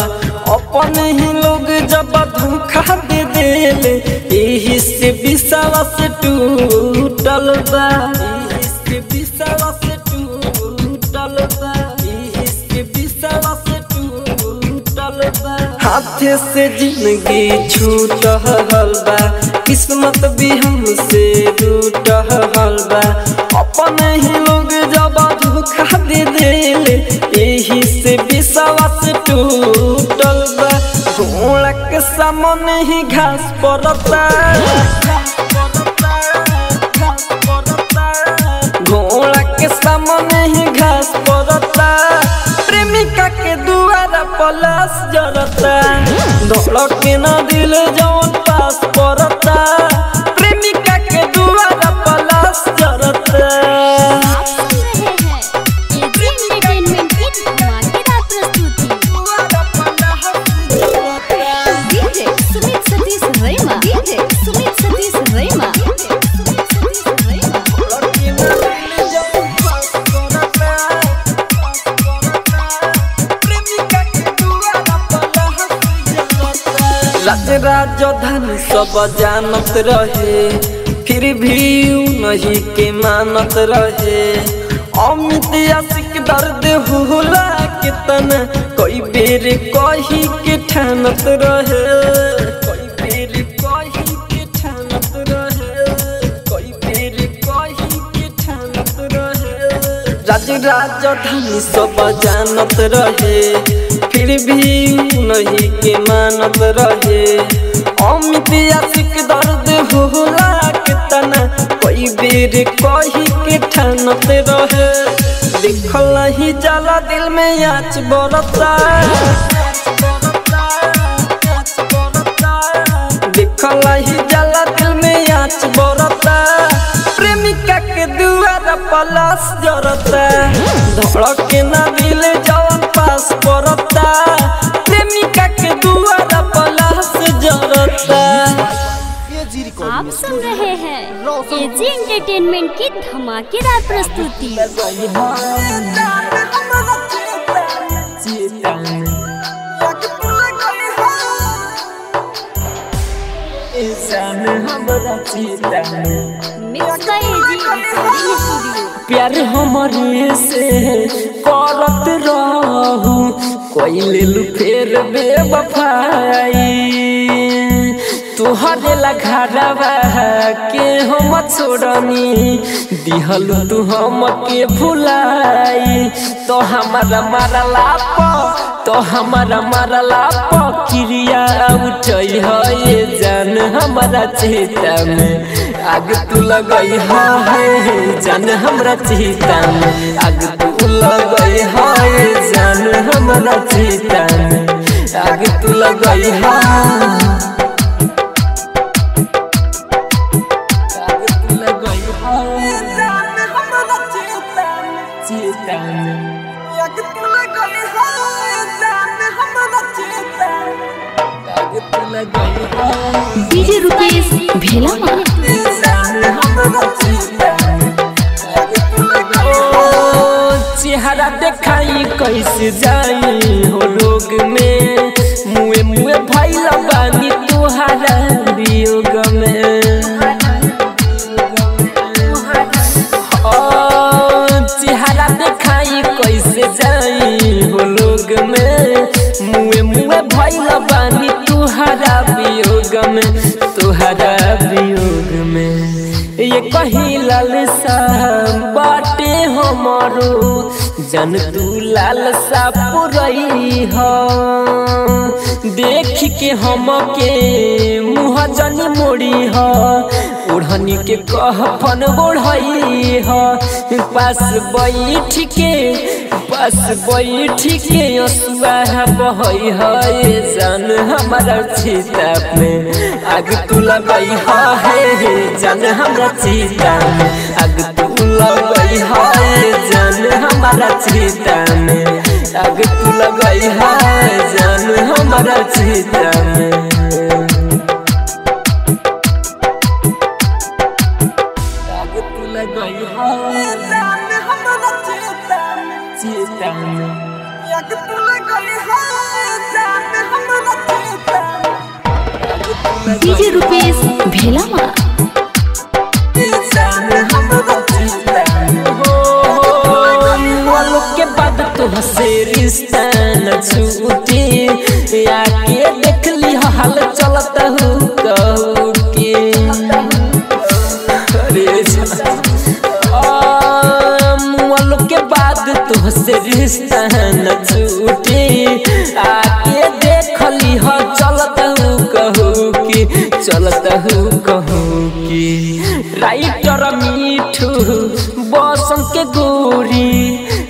अपन ही लोग जब धोखा दे देले यही से विश्वास टूटल बा यही से विश्वास टूटल बा यही से विश्वास टूटल बा। हाथ से जिंदगी छूट हलबा किस्मत भी हमसे रूट हलबा अपन ही लोग जब धोखा दे देले यही से विश्वास टूटल बा घोड़ा के सामने ही घास पड़ता घोड़ा के सामने ही घास पड़ता प्रेमिका के दुआरा पलास जरता धड़के ना दिल जौन पास पड़ता प्रेमिका के दुआरा पलास जरता। आप सुन रहे हैं एजी एंटरटेनमेंट की धमाकेदार प्रस्तुति। डीजे सुमित सतीश रैमा। डीजे सुमित सतीश रैमा। राज राजधानी सब जानत रहे फिर भी नहीं के मानत रहे अमित आशिक दर्द होला कितना कोई बेर कही के ठानत रहे कोई बेर कही के ठानत रहे कोई बेर कही के ठानत रहे राज राजधानी सब जानत रहे फिर भी नहीं के मानत रहे अमित आशिक दर्द होला कितना कोई बेर कही के ठानत रहे देखल ही जाला दिल में आँच बरता देखल ही जाला दिल में आँच बरता प्रेमिका के दुआर धड़के ना दिल जवन पास पड़ता प्रेमिका के दुआरा पलास जरता। आप सुन रहे हैं एजी एंटरटेनमेंट की धमाकेदार प्रस्तुति। Mix by AG recording studio. प्यार हमरे से करत रहू कोई ले फेर बेवफाई तुहरे लघारवा के हम छोड़नी दिहल तू हम के भुलाई तो हमारा मारला क्रिया उठई है जान हमारा चेता में आग तू लगई है जान हमारा चेता में आग तू लगई है जान हमारा चेता में आग तू लगई है। डीजे रुकेश भेला चेहरा देखाई कैसे जाई हो लोग में मुए मुए भइल बानी तुहारा वियोग में चेहरा देखाई कैसे जाई हो लोग में मुए मुए भइल बानी तुहारा वियोग में ये कहीं लालसा बाटे हमारो जन तू लालसा पुरई हो देख के हम के मुँह जनी मोड़ी हो ओढ़नी के कहपन ओढ़ई हो पास बैठ के असुआ बहई है जान हमारा चीता में आग तू लगई है जान हमारा चीता में आग तू लगई है जान हमारा चीता में आग तू लगई है जान हमारा चीता में आग तू लगई है जान हमारा चीता में आग तू लगई है जान हमारा चीता में। डीजे रुकेश भेला के बाद तो हसे रिश्ता न छूटे आके देख ली हाल चलता हूँ कहू के के बाद तो हसे रिश्ता न छूटे आके देख ली हो चलता हूँ कहू की राइटर मीठू बसंत के गोरी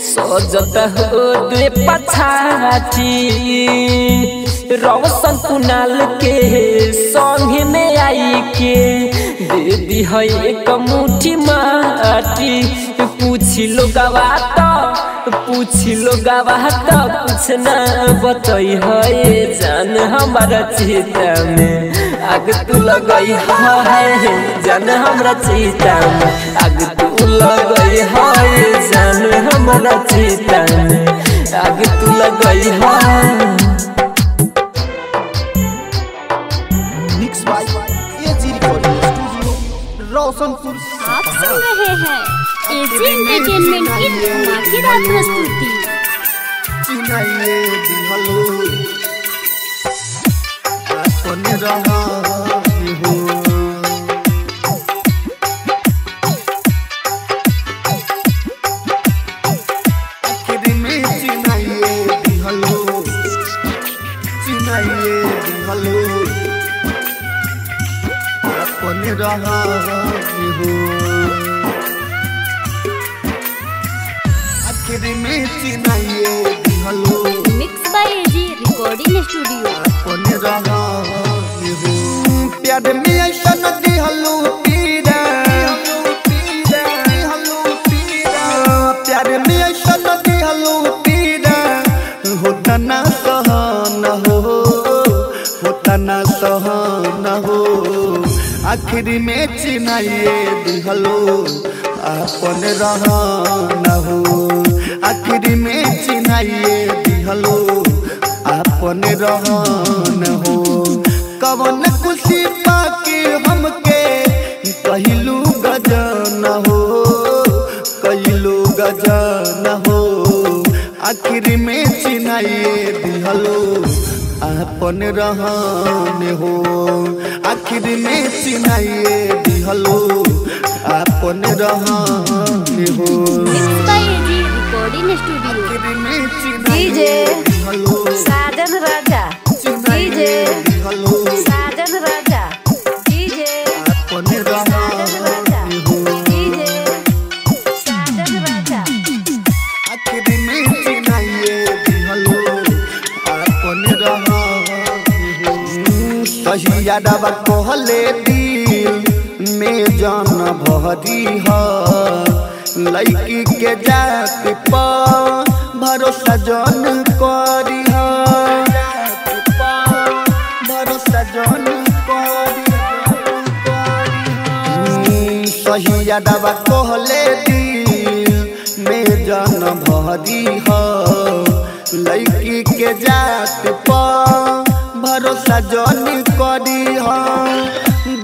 सजत हो दे पछाटी रौशन कुनाल के संग में आई के दे दी है एक मुट्ठी माटी पूछी लो गवा तो कुछ ना बतई है जान हमारा चेता में आग तू लगई है जान हमारा चेता में आग तू लगई है जान हमारा चेता में आग तू लगई है। Mix by AG recording studio Roshanpur. आप सुन रहे हैं एजी एंटरटेनमेंट की धमाकेदार प्रस्तुति। चिनाइए दिहलो अपन रहा हो आखिर में चिनाइए दिहलो अपन रहा हो आखिर में चिनाइए दिहलो। Mix by AG recording studio. अपन रहा हो प्यार में ऐसा नदी हलो पीरा प्यार में ऐसा आखिर में चिन्हाइए दिहलो अपन रहन हो आखिर में चिन्हाइए दिहलो अपन रहन हो कवन खुशी पाके हमके कहलू गजन हो कहलू गजन हो आखिर में चिन्हाइए दिहलो अपन रहन हो आखिर में चिन्हाइए दिहलो अपन रहन हो रिकॉर्डिंग स्टूडियो आखिर में चिन्हाइए दिहलो साजन राजा डीजे साजन राजा डीजे अपन रहन हो डीजे साजन राजा आखिर में चिन्हाइए दिहलो अपन रहन हो सही यादवा कहले दिल में जान भरी है लड़की के जात पर भरोसा जन करी भरोसा जन करी सही यादवा कहले दिल में जान भरी है लड़की के जात पर भरोसा जन करी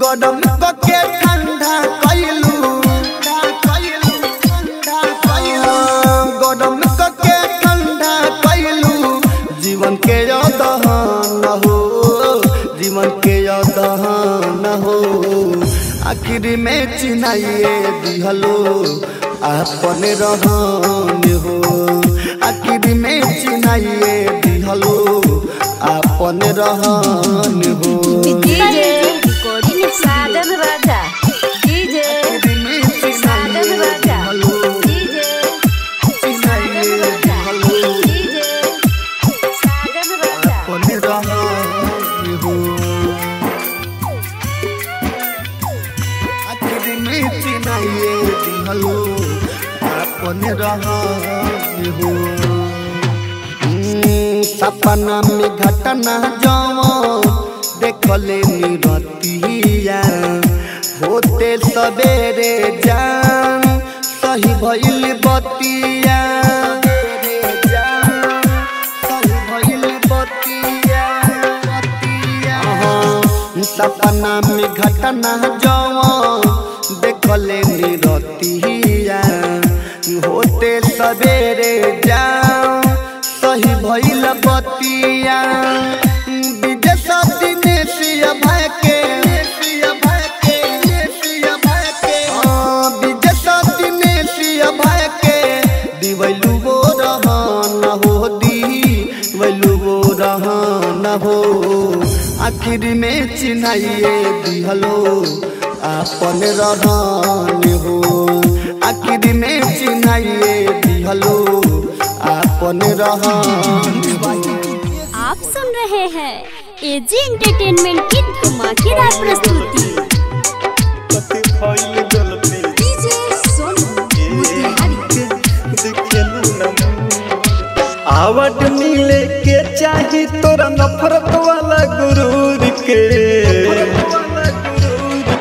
गरम के ठंडा कैलू गरम के ठंडा कैलू जीवन के दहन हो जीवन के दहन हो आखिर में चिन्हाइए दिहलो अपन रहन हो आखिर में चिन्हाइए दिहलो अपन रहन हो डीजे साजन राजा डीजे साजन राजा डीजे साजन राजा डीजे साजन राजा अपन रहन हो आखिर में चिन्हाइए दिहलो अपन रहन हो सपना में घटना जवान देखले निरतिया होते सवेरे जान सही भइल बतिया सही भइल बतिया सपना में घटना जवान देखले निरतिया होते सवेरे जान सही भइल बतिया आखिर में चिन्हाइए दिहलो अपन रहन हो आखिर में चिन्हाइए दिहलो अपन रहन हो आप सुन रहे हैं एजी एंटरटेनमेंट की धमाकेदार प्रस्तुति डीजे सोनू आवट मिले के चाही तोरा नफरत वाला गुरूर के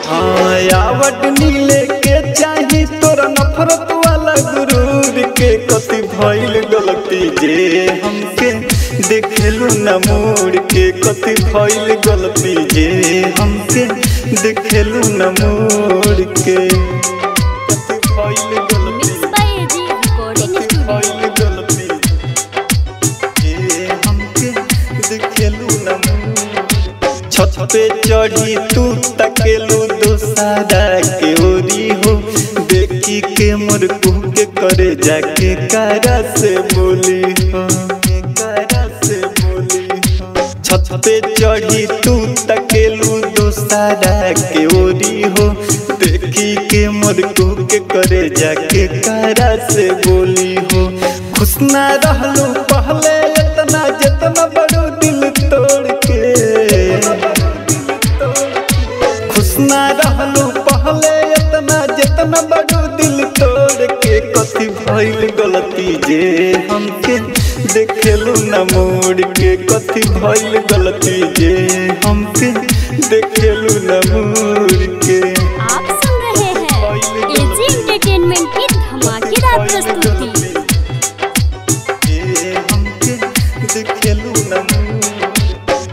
हाँ आवट मिले के चाही तोरा नफरत वाला गुरूर के कति भइल गलती जे हमके देखेलू न मोड़ के कति भइल गलती जे हमके देखेलू न मोड़ के कति भइल गलती भइल गलती छत पे चढ़ी तू तकेलू दोसारा के ओरी हो देखी के मोर कुह के करे जाके कारा से बोली हो कारा से बोली हो छत पे चढ़ी तू तकेलू दोसारा के ओरी हो देखी के मोर कुह के करे जाके कारा से बोली हो खुश ना रहलू पहले इतना जितना बड़ो दिल तोड़ के खुश ना रहलू पहले इतना जितना बड़ो दिल तोड़ के कति भइल गलती जे हमके देखेलू न मोड़ के कति भइल गलती जे हमके देखेलू न मुड़ के। आप सुन रहे हैं एजी एंटरटेनमेंट की धमाकेदार प्रस्तुति।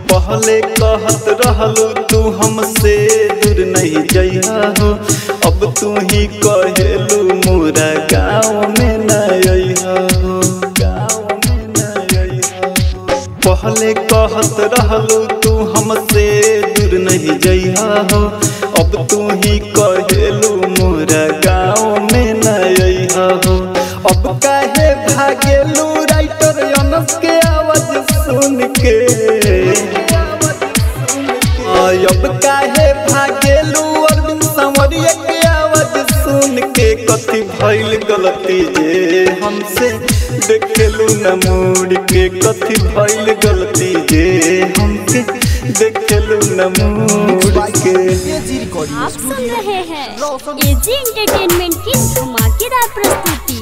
पहले कहत रहलू तू हमसे दूर नहीं जइहा हो, अब तू ही कहेलू मोरा गाँव में न अइहा हो, गाँव में न अइहा हो। पहले कहत रहलू तू हमसे दूर नहीं जइहा हो, अब तू ही कहेलू मोरा गाँव में न अइहा हो। अब काहे भागेलू राइटर अनस के आवाज सुन के, अब काहे भागेलू अरविंद संवरिया के आवाज सुन के। कथी भइल गलती जे हमसे देखेलू न मुड़ के, कथी भइल गलती जे हमके देखेलू न मुड़ के। आप सुन रहे हैं एजी एंटरटेनमेंट की धमाकेदार प्रस्तुति।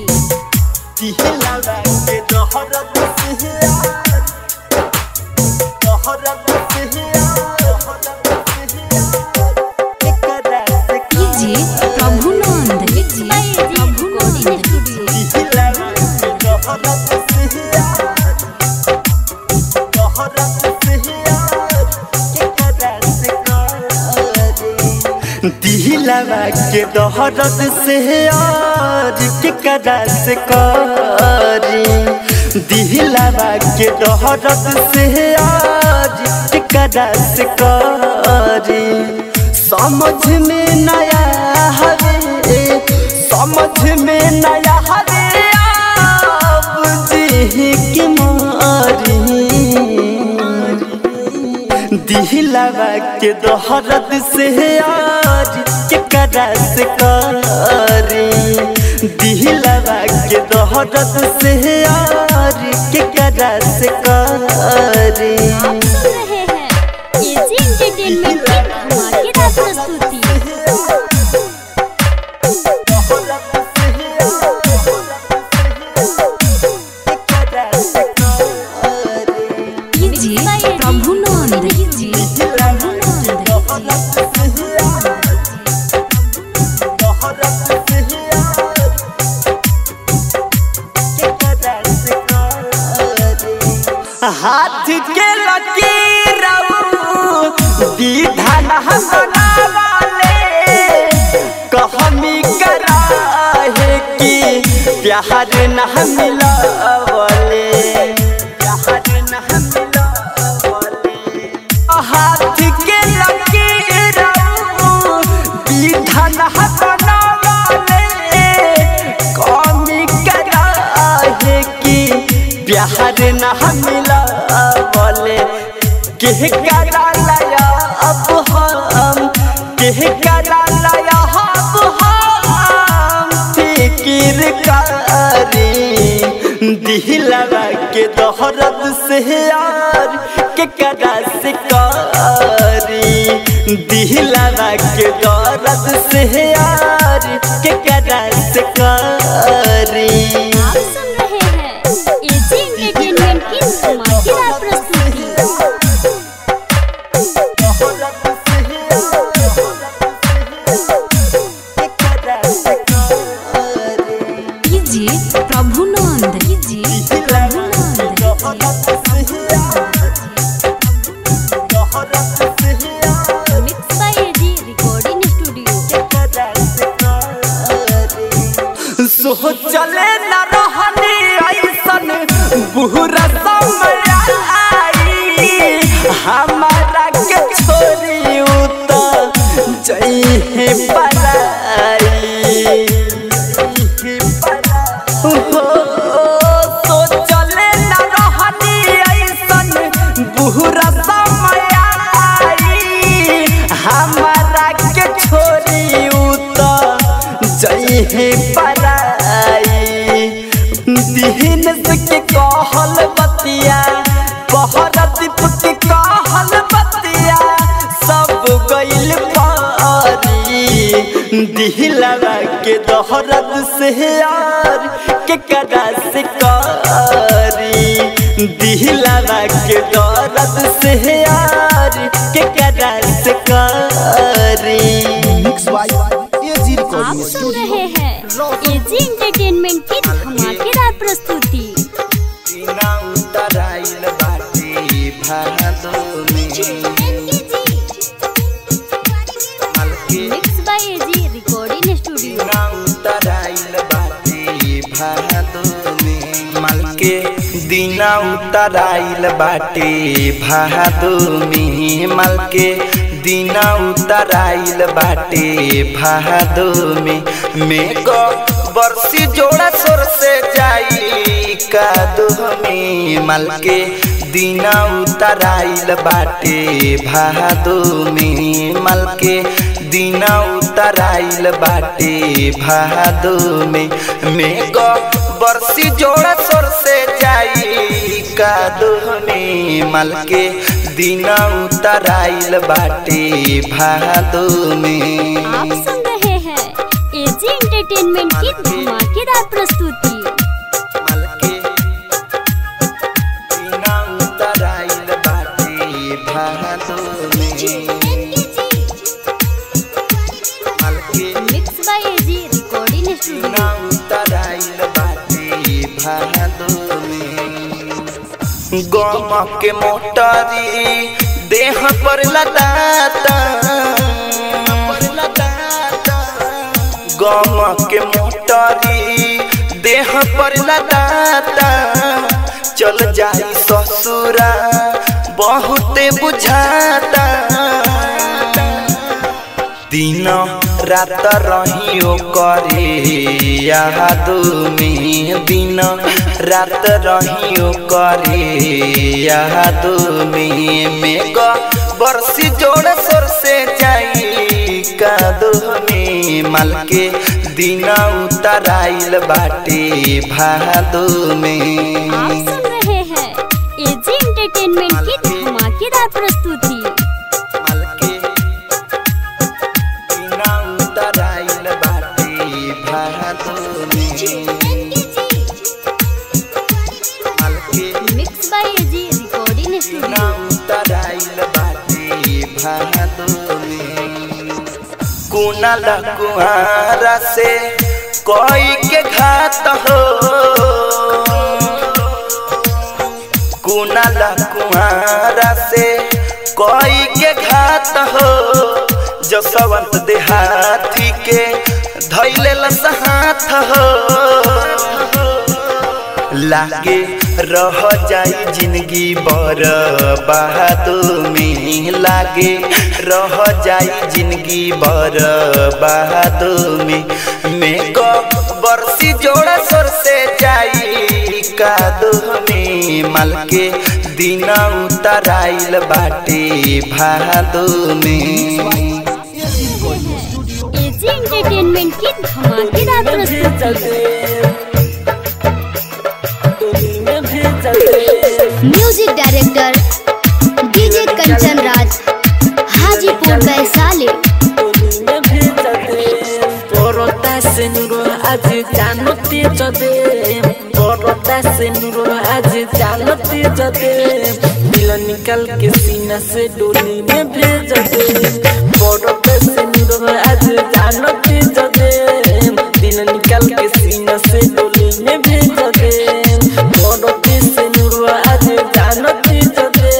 दिलवा के दहरत से आज केकरा से करी, दिलवा के दहरत से आज केकरा से करी। समझ में नया हरे, समझ में नया हरे आप जी की मारी। दिलवा के दहरत से आज केकरा से करी, दिलवा के दहरत से आज केकरा से करी। आप सुन रहे हैं एजी एंटरटेनमेंट की धमाकेदार प्रस्तुति। हाथ के लकीर विधान बनावाले कहमी करा है कि प्यार न मिलावले, प्यार न मिलावले। हाथ के लकीर विधान बनावाले कहमी करा है कि प्यार न मिलावले। केह करा लाया अब हम, केह करा लाया अब हम फिक्र करी। दिलवा के दहरत से यार केकरा से करी, दिलवा के दहरत से यार केकरा से करी। आप सुन रहे हैं एजी एंटरटेनमेंट की धमाकेदार प्रस्तुति। चले न रहनी ऐसन बुरा समय आई, हमारा के छोरी उता जइहे पराई। तो चले न रहनी ऐसन बुरा समय आई, हमारा के छोरी उता जइहे पराई। दिहन के कहल बतिया बहरदीप के कहल बतिया सब गइल पारी। दिलवा के दहरत से यार केकरा से करी, दिलवा के दहरत से यार केकरा से उतराइल बाटे भादो में मालके mix by AG recording studio दीना उतराइल बाटे भादो में मालके दीना उतराइल बाटे भादो में मालके दीना उतराइल बाटे भादो में मेघो बरसी जोड़ा सोर से जाई कादो में मालके दीना उतराइल बाटे भादो में मालके दीना उतराइल बाटे भादो में मेघो बरसी जोड़ा सोर से जाई कादो में मालके दीना उतराइल बाटे भादो में। आप सुन रहे हैं एजी एंटरटेनमेंट की धमाकेदार प्रस्तुति। मालके दीना उतराइल बाटे भादो में मालके mix by AG recording studio दीना उतराइल बाटे भादो में गम के मोटरी देह पर लदाता गम के मोटरी देह पर लदाता चल जाई ससुरा बहुते बुझाता दिन रात रहियो करे यादो में दिन रात रहियो करे यादो में मेघो बरसी जोड़ सोर से जाई कादो में मालके दीना उतराइल बाटे भादो में। आप सुन रहे हैं एजी एंटरटेनमेंट की धमाकेदार प्रस्तुति। मालके दीना उतराइल बाटे भादो में मालके मिक्स बाय एजी रिकॉर्डिंग दीना स्टूडियो उतराइल बाटे भादो में कुनाल कुआरा से कोई के घात हो कुनाल कुआरा से कोई के घात हो जसवंत देहाती के धैले लसहात हो लागे रह जाई जिंदगी बर्बादो में लागे रह जाई जिंदगी बर्बादो में मेघो बरसी जोड़ा सोर से जाई कादो में मालके दीना उतराइल बाटे भादो में। एजी एंटरटेनमेंट की धमाकेदार प्रस्तुति। Music director DJ Kanchan Raj Hajipur Vaishali. परता से नुरो आज जानते जदे परता से नुरो आज जानते जदे दिल निकल के सीना से डोली में भेज दे परता से नुरो आज जानते जदे दिल निकल के सीना से डोली में भेज दे परता से नुरो आज जानते जदे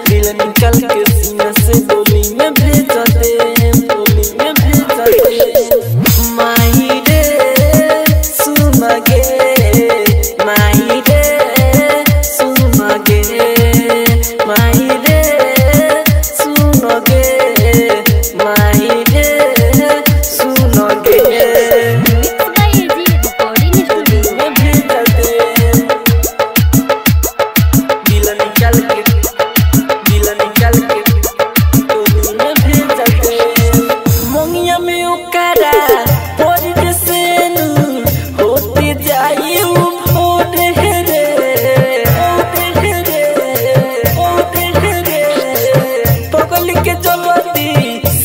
दिल निकल के सीना से डोली में भेज दे डोली में भेज दे माही रे सुन गे माही रे सुन गे माही रे सुन गे माही रे सुन गे mix by AG recording studio में भेज दे दिल निकल के डोली में भेज दे मोंगिया में ओकरा पोरी के सेनु होते जाई उ फोटे रे पगल के जलती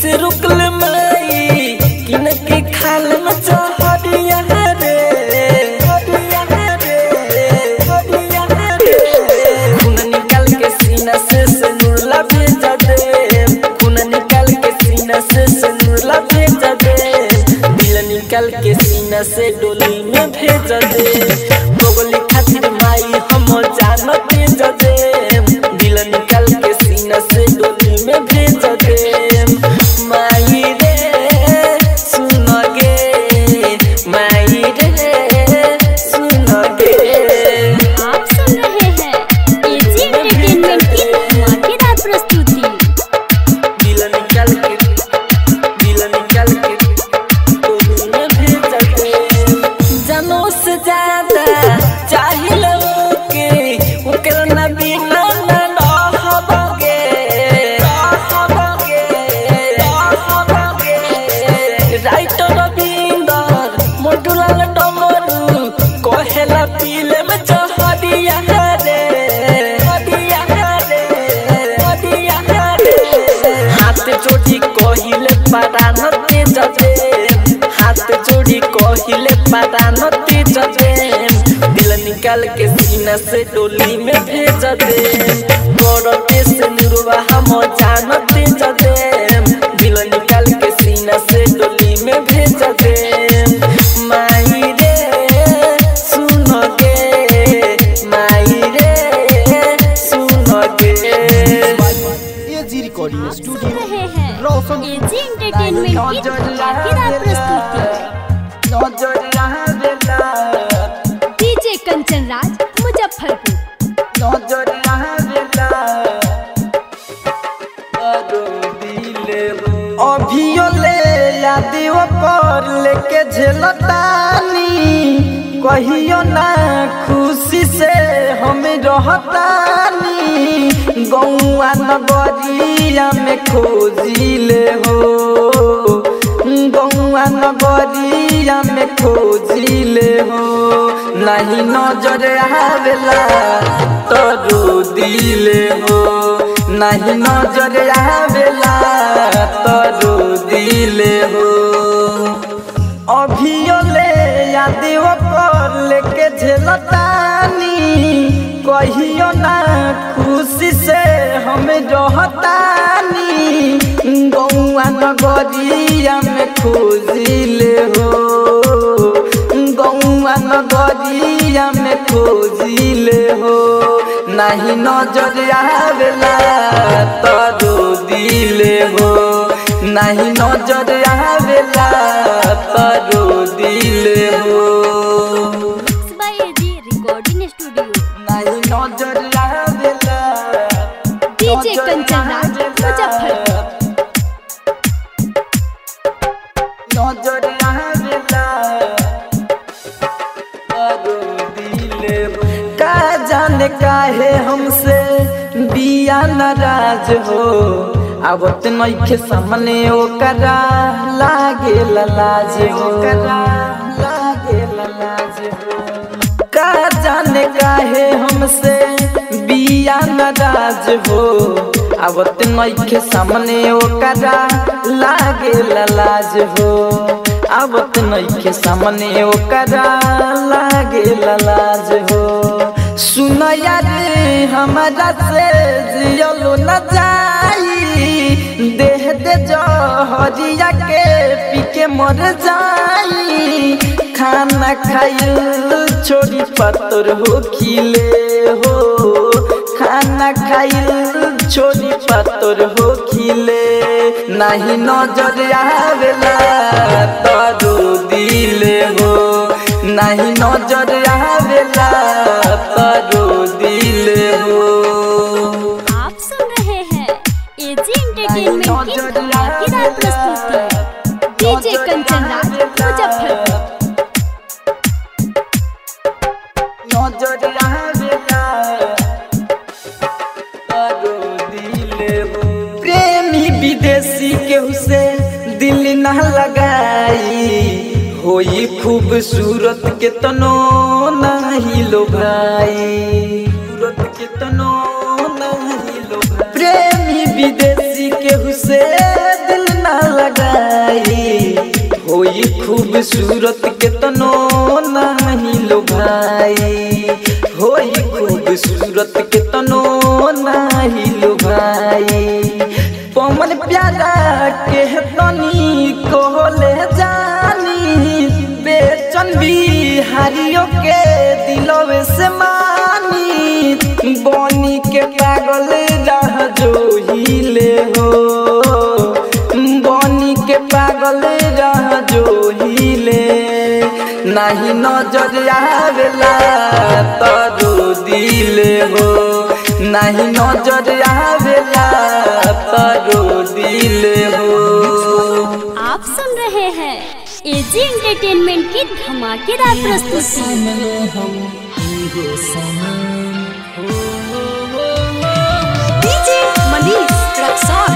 से रुकल माई किन के खाल न चहरिया रे खून निकाल के सीना से नुरला भेज दे खून निकाल के सीना से नुरला भेज दे दिल निकाल के सीना से डोली में भेज दे बगली खातिर माई हम जानते केकरा बिना ना रहबगे राइटर रविंदर मोटुलाल डमरू कहेला पीले में जहरिया रे हाथ जोड़ी कहिले परानते जदे हाथ जोड़ी कहिले परानते जदे दिल निकाल के सीना से डोली में भेज दे बड़ते से नुरवा हम जानते जदे दिल निकाल के सीना से डोली में भेज दे माई रे सुनोगे माई रे सुनोगे एजी रिकॉर्डिंग स्टूडियो सुन रहे हैं एजी एंटरटेनमेंट की धमाकेदार प्रस्तुति डीजे कंचन राज मुजफ्फरपुर अभियो ले यादियो पर लेके झेलतानी कहियो ना खुशी से हम रहतानी गौआ नगरिया में खोजिले हो गौआ नगरिया में खोजिले हो नहीं नजर आवेला तो रो दिले हो नहीं नजर आवेला तो रो दिले हो अभियो ले यादियो पर लेके झेलतानी कहियो ना खुशी से हम रहतानी गौआ नगरिया में खोजिले हो गौआ नगरिया में खोजिले हो नहीं नजर आवेला तो रो दिले हो नहीं नजर आवेला तो रो दिले हो एजी रिकॉर्डिंग स्टूडियो नहीं नजर आवेला डीजे कंचन राज मुजफ्फरपुर नजर आवेला रो दिले हो का जाने काहे हमसे बिया नाराज हो आवत नइखे सामने ओकरा लागे लाज हो लागे लाज हो का जाने काहे हमसे बिया नाराज हो आवत नइखे सामने ओकरा लागे लाज हो आवत नइखे सामने ओकरा लागे लाज हो सुनया रे हमारा से जियलो न जाई देह दे जहरिया के पी के मर जाई खाना खाइल छोड़ी पत्थर हो खिले हो खाना खाइल छोड़ी पत्थर हो खिले नहीं नजर आवेला तो रो दिले हो नहीं नजर आवेला तो रो दिले हो आप सुन रहे हैं एजी एंटरटेनमेंट की धमाकेदार प्रस्तुति डीजे कंचन राज मुजफ्फरपुर नजर आवेला तो रो दिले हो प्रेमी विदेशी केहू से दिल न लगाई होई खूबसूरत के तनो नहीं लो भाई सूरत के तनो नहीं लो भाई प्रेमी विदेशी केहू से दिल ना लगाई होई खूबसूरत के तनो नहीं लो भाई होई खूबसूरत के तनो नहीं लो भाई पवन प्यारा के तनी कोले जानी बेचन बिहारियों के दिलवे से मानी बनी के पागल रह जो हिले हो बनी के पागल रह जो हिले नहीं नजर आवेला तो रो दिले हो नहीं नजर आवेला तो रो दिले हो। आप सुन रहे हैं एजी एंटरटेनमेंट की धमाकेदार प्रस्तुति डीजे मनीष रक्सौल।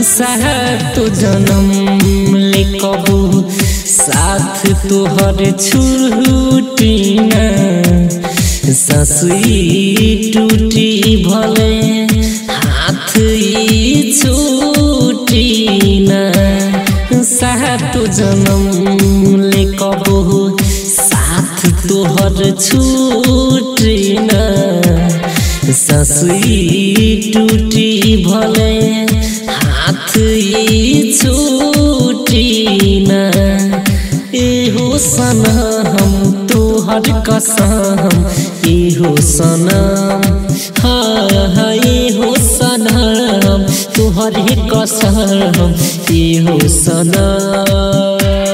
साथ जन्म ले कबू साथ तोहर छूटी न ससुई टूटी भले हाथ छूटी न साथ जन्म ले कबू साथ तोहर छूटी न ससुई टूटी भले हाथ छूटी न एहो सनम तोहर कसम एहो सनम हाँ एहो सनम तोहर कसम एहो सनम।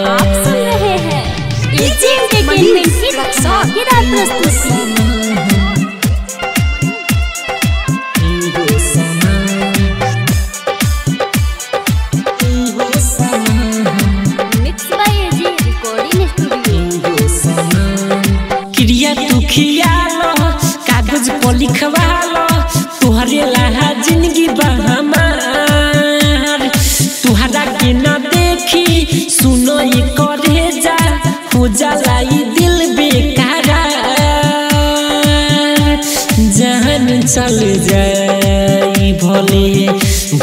आप सुन रहे हैं एजी एंटरटेनमेंट की धमाकेदार प्रस्तुति। कागज पर लिखवालो तुहरे लहा जिंदगी बहमार तुहरा के न देखी सुनो ये करे जा हो जाला ये दिल बेकारा जहन चल जाई भले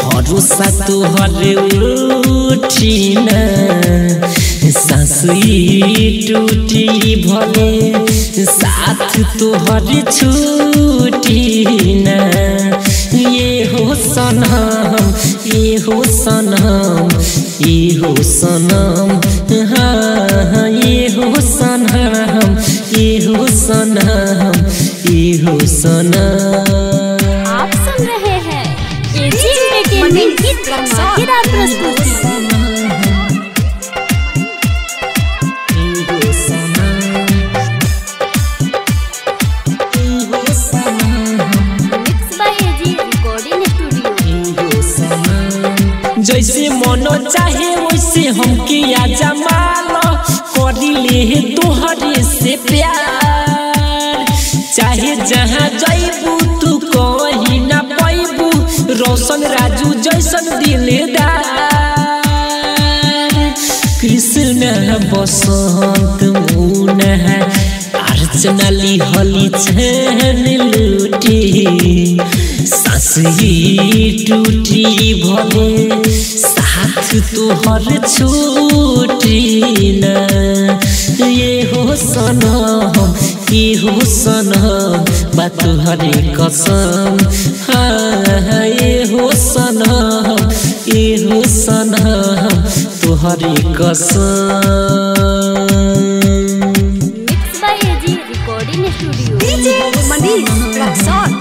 भरोसा तुहरे उठी न सासुई टूटी भले साथ तोहर छूटी न ये हो सनम ये हो सनम ये हो सनम हाँ ये हो सनम ये हो सनम ये हो सनम। आप सुन रहे हैं एजी एंटरटेनमेंट की धमाकेदार प्रस्तुति। जैसे मनो चाहे वैसे हमके आजा मालो करी ले तोहरे से प्यार चाहे जहाँ जाइबू तू कहीं ना पाइबू रोशन राजू जैसन दिलदार कृष्ण बसंत मुन है अर्चना ली हली छन लूटी सासुई टूटी भले साथ तोहर छूटी न ये हो सनम ये हो सनम बात तुहरे कसम हाँ ये हो सनम ये हो सनम तुहरे कसम। Mix by AG recording studio. DJ Manish Raxaul.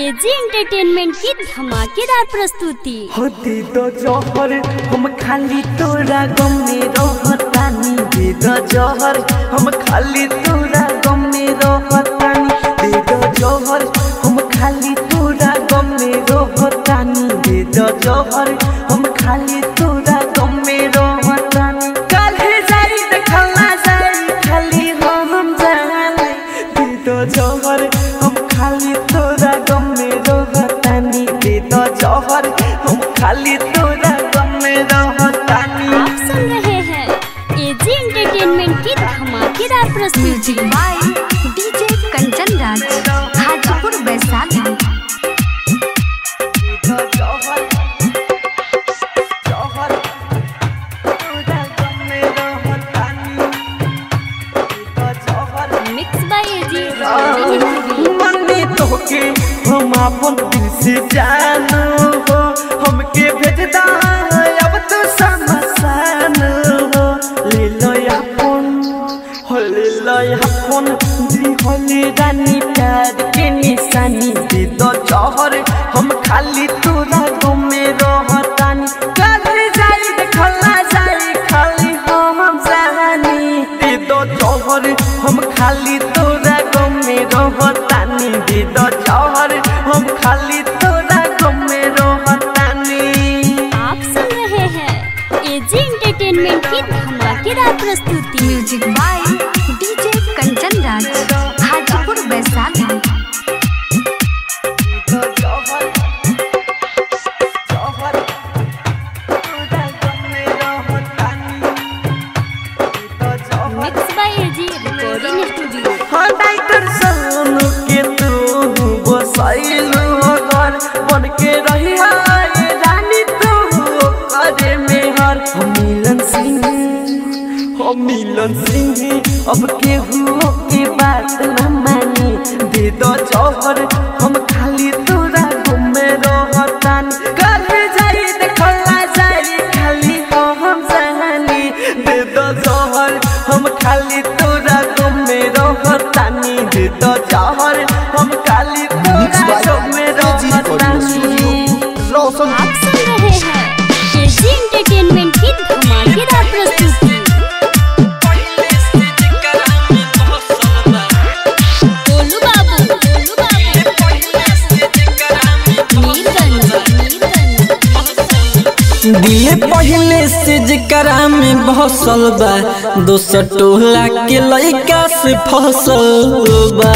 AG entertainment की धमाकेदार प्रस्तुति। होती तो जौहर हम खाली तोरा गम में रहतानी दे दो जौहर हम खाली तोरा गम में रहतानी दे दो जौहर हम खाली तोरा गम में रहतानी दे दो जौहर हम खाली तोरा गम में रहतानी काल्हे जाई देखला जाई खाली हम जाने दे दो जौहर हम खाली तोरा गम में रहतानी दे दो जौहर हम खाली तोरा गम में रहतानी। आप सुन रहे हैं एजी एंटरटेनमेंट की धमाकेदार प्रस्तुति by DJ Kanchan Raj Hajipur Vaishali. Mix by AG मन्ने तोके हम अपन दिल से जानो हो हमके भेजदा अब तो समसान हो ले लो अपन जी होले रानी प्यार के निशानी दे दो जौहर खाली तोरा गम में रहतानी कल जाई देखला जाई खाली हम जानी दे दो जौहर हम खाली तोरा गम में रहतानी दे दो जौहर हम खाली तोरा गम में रहतानी। आप सुन रहे हैं एजी एंटरटेनमेंट की धमाकेदार प्रस्तुति। Music by DJ Kanchan Raj, Hajipur Vaishali. Mix by AG recording studio. Writer Sonu के तू बसाइलू घर बन के रही है रानी तू करे में हर मिलन सिंह अब केहू के बात न मानी दे दो जौहर हम खाली तोरा घूमे रहतान कल जाई देखला जाई खाली हम जानी दे दो जौहर हम खाली तोरा घूमे रहतानी दे दो जौहर हम खाली तोरा घूमे रहतानी। आप सुन रहे हैं एजी एंटरटेनमेंट की धमाकेदार प्रस्तुति। गोलू बाबू दिल पहले से जकरा में बसल बा दोसर टोला के लइका से फसल बा।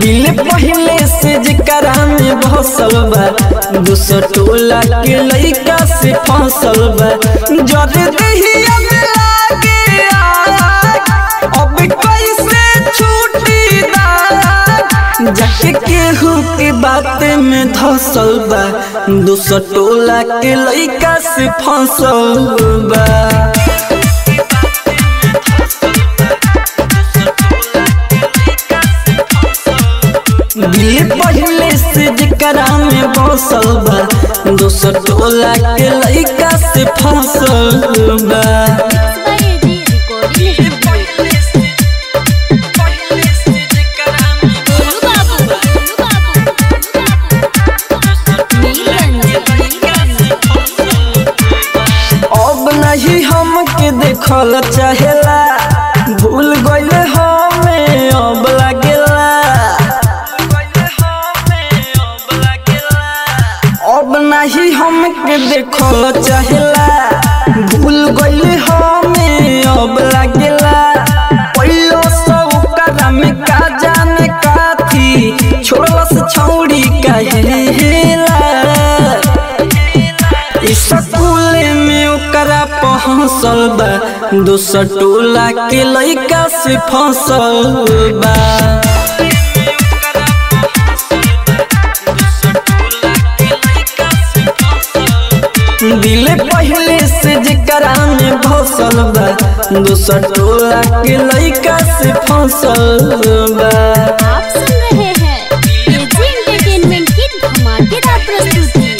दिल पहले से जकरा में बसल बा दोसर टोला के लइका से फसल बा। जर दहिया में लागे आग अब कैसे छूटी दाग जाके केहू के बात में धसल बा दोसर टोला के लइका से फसल बा। दिल पहले से जकरा में बसल बा दोसर टोला के लइका से फसल बा। अब नहीं हमके देखल चाहेला भूल गइल हमें अब लागेला। अब नहीं हमके देखल चाहेला भूल गइल हमें अब लागेला। पहिलो सौकरा में का जाने काथी छोड़लस छौड़ी कहेला। स्कूल में ओकरा पहुँचल बा दोसर टोला के लइका से फसल बा। दिल पहले से जकरा में बसल बा दोसर टोला के लइका से फसल बा। आप सुन रहे हैं एजी एंटरटेनमेंट की धमाकेदार प्रस्तुति।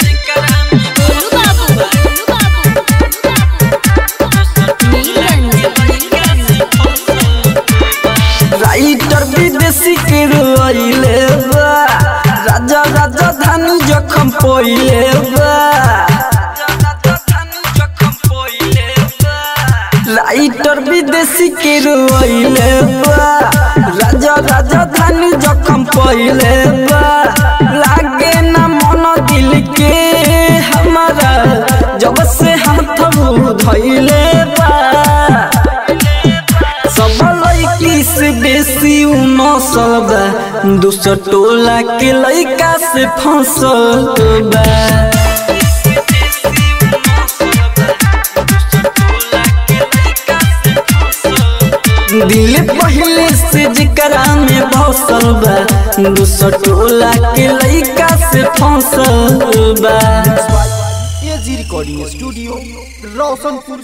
गोलू बाबू राइटर विदेशी के रोइले बा राजा राजा धानी जखम पहिले बा। राइटर विदेशी के रोइले बा राजा राजा धानी जखम पहिले बा। लागे ना मन दिल के हमारा जब से हाथ धइले बा। सब लइकी से बेसी उ नसल बा दोसर टोला के लइका से फसल बा। दिल पहले से जकरा में बसल बा दोसर टोला के लइका से फसल बा। AG recording studio Roshanpur.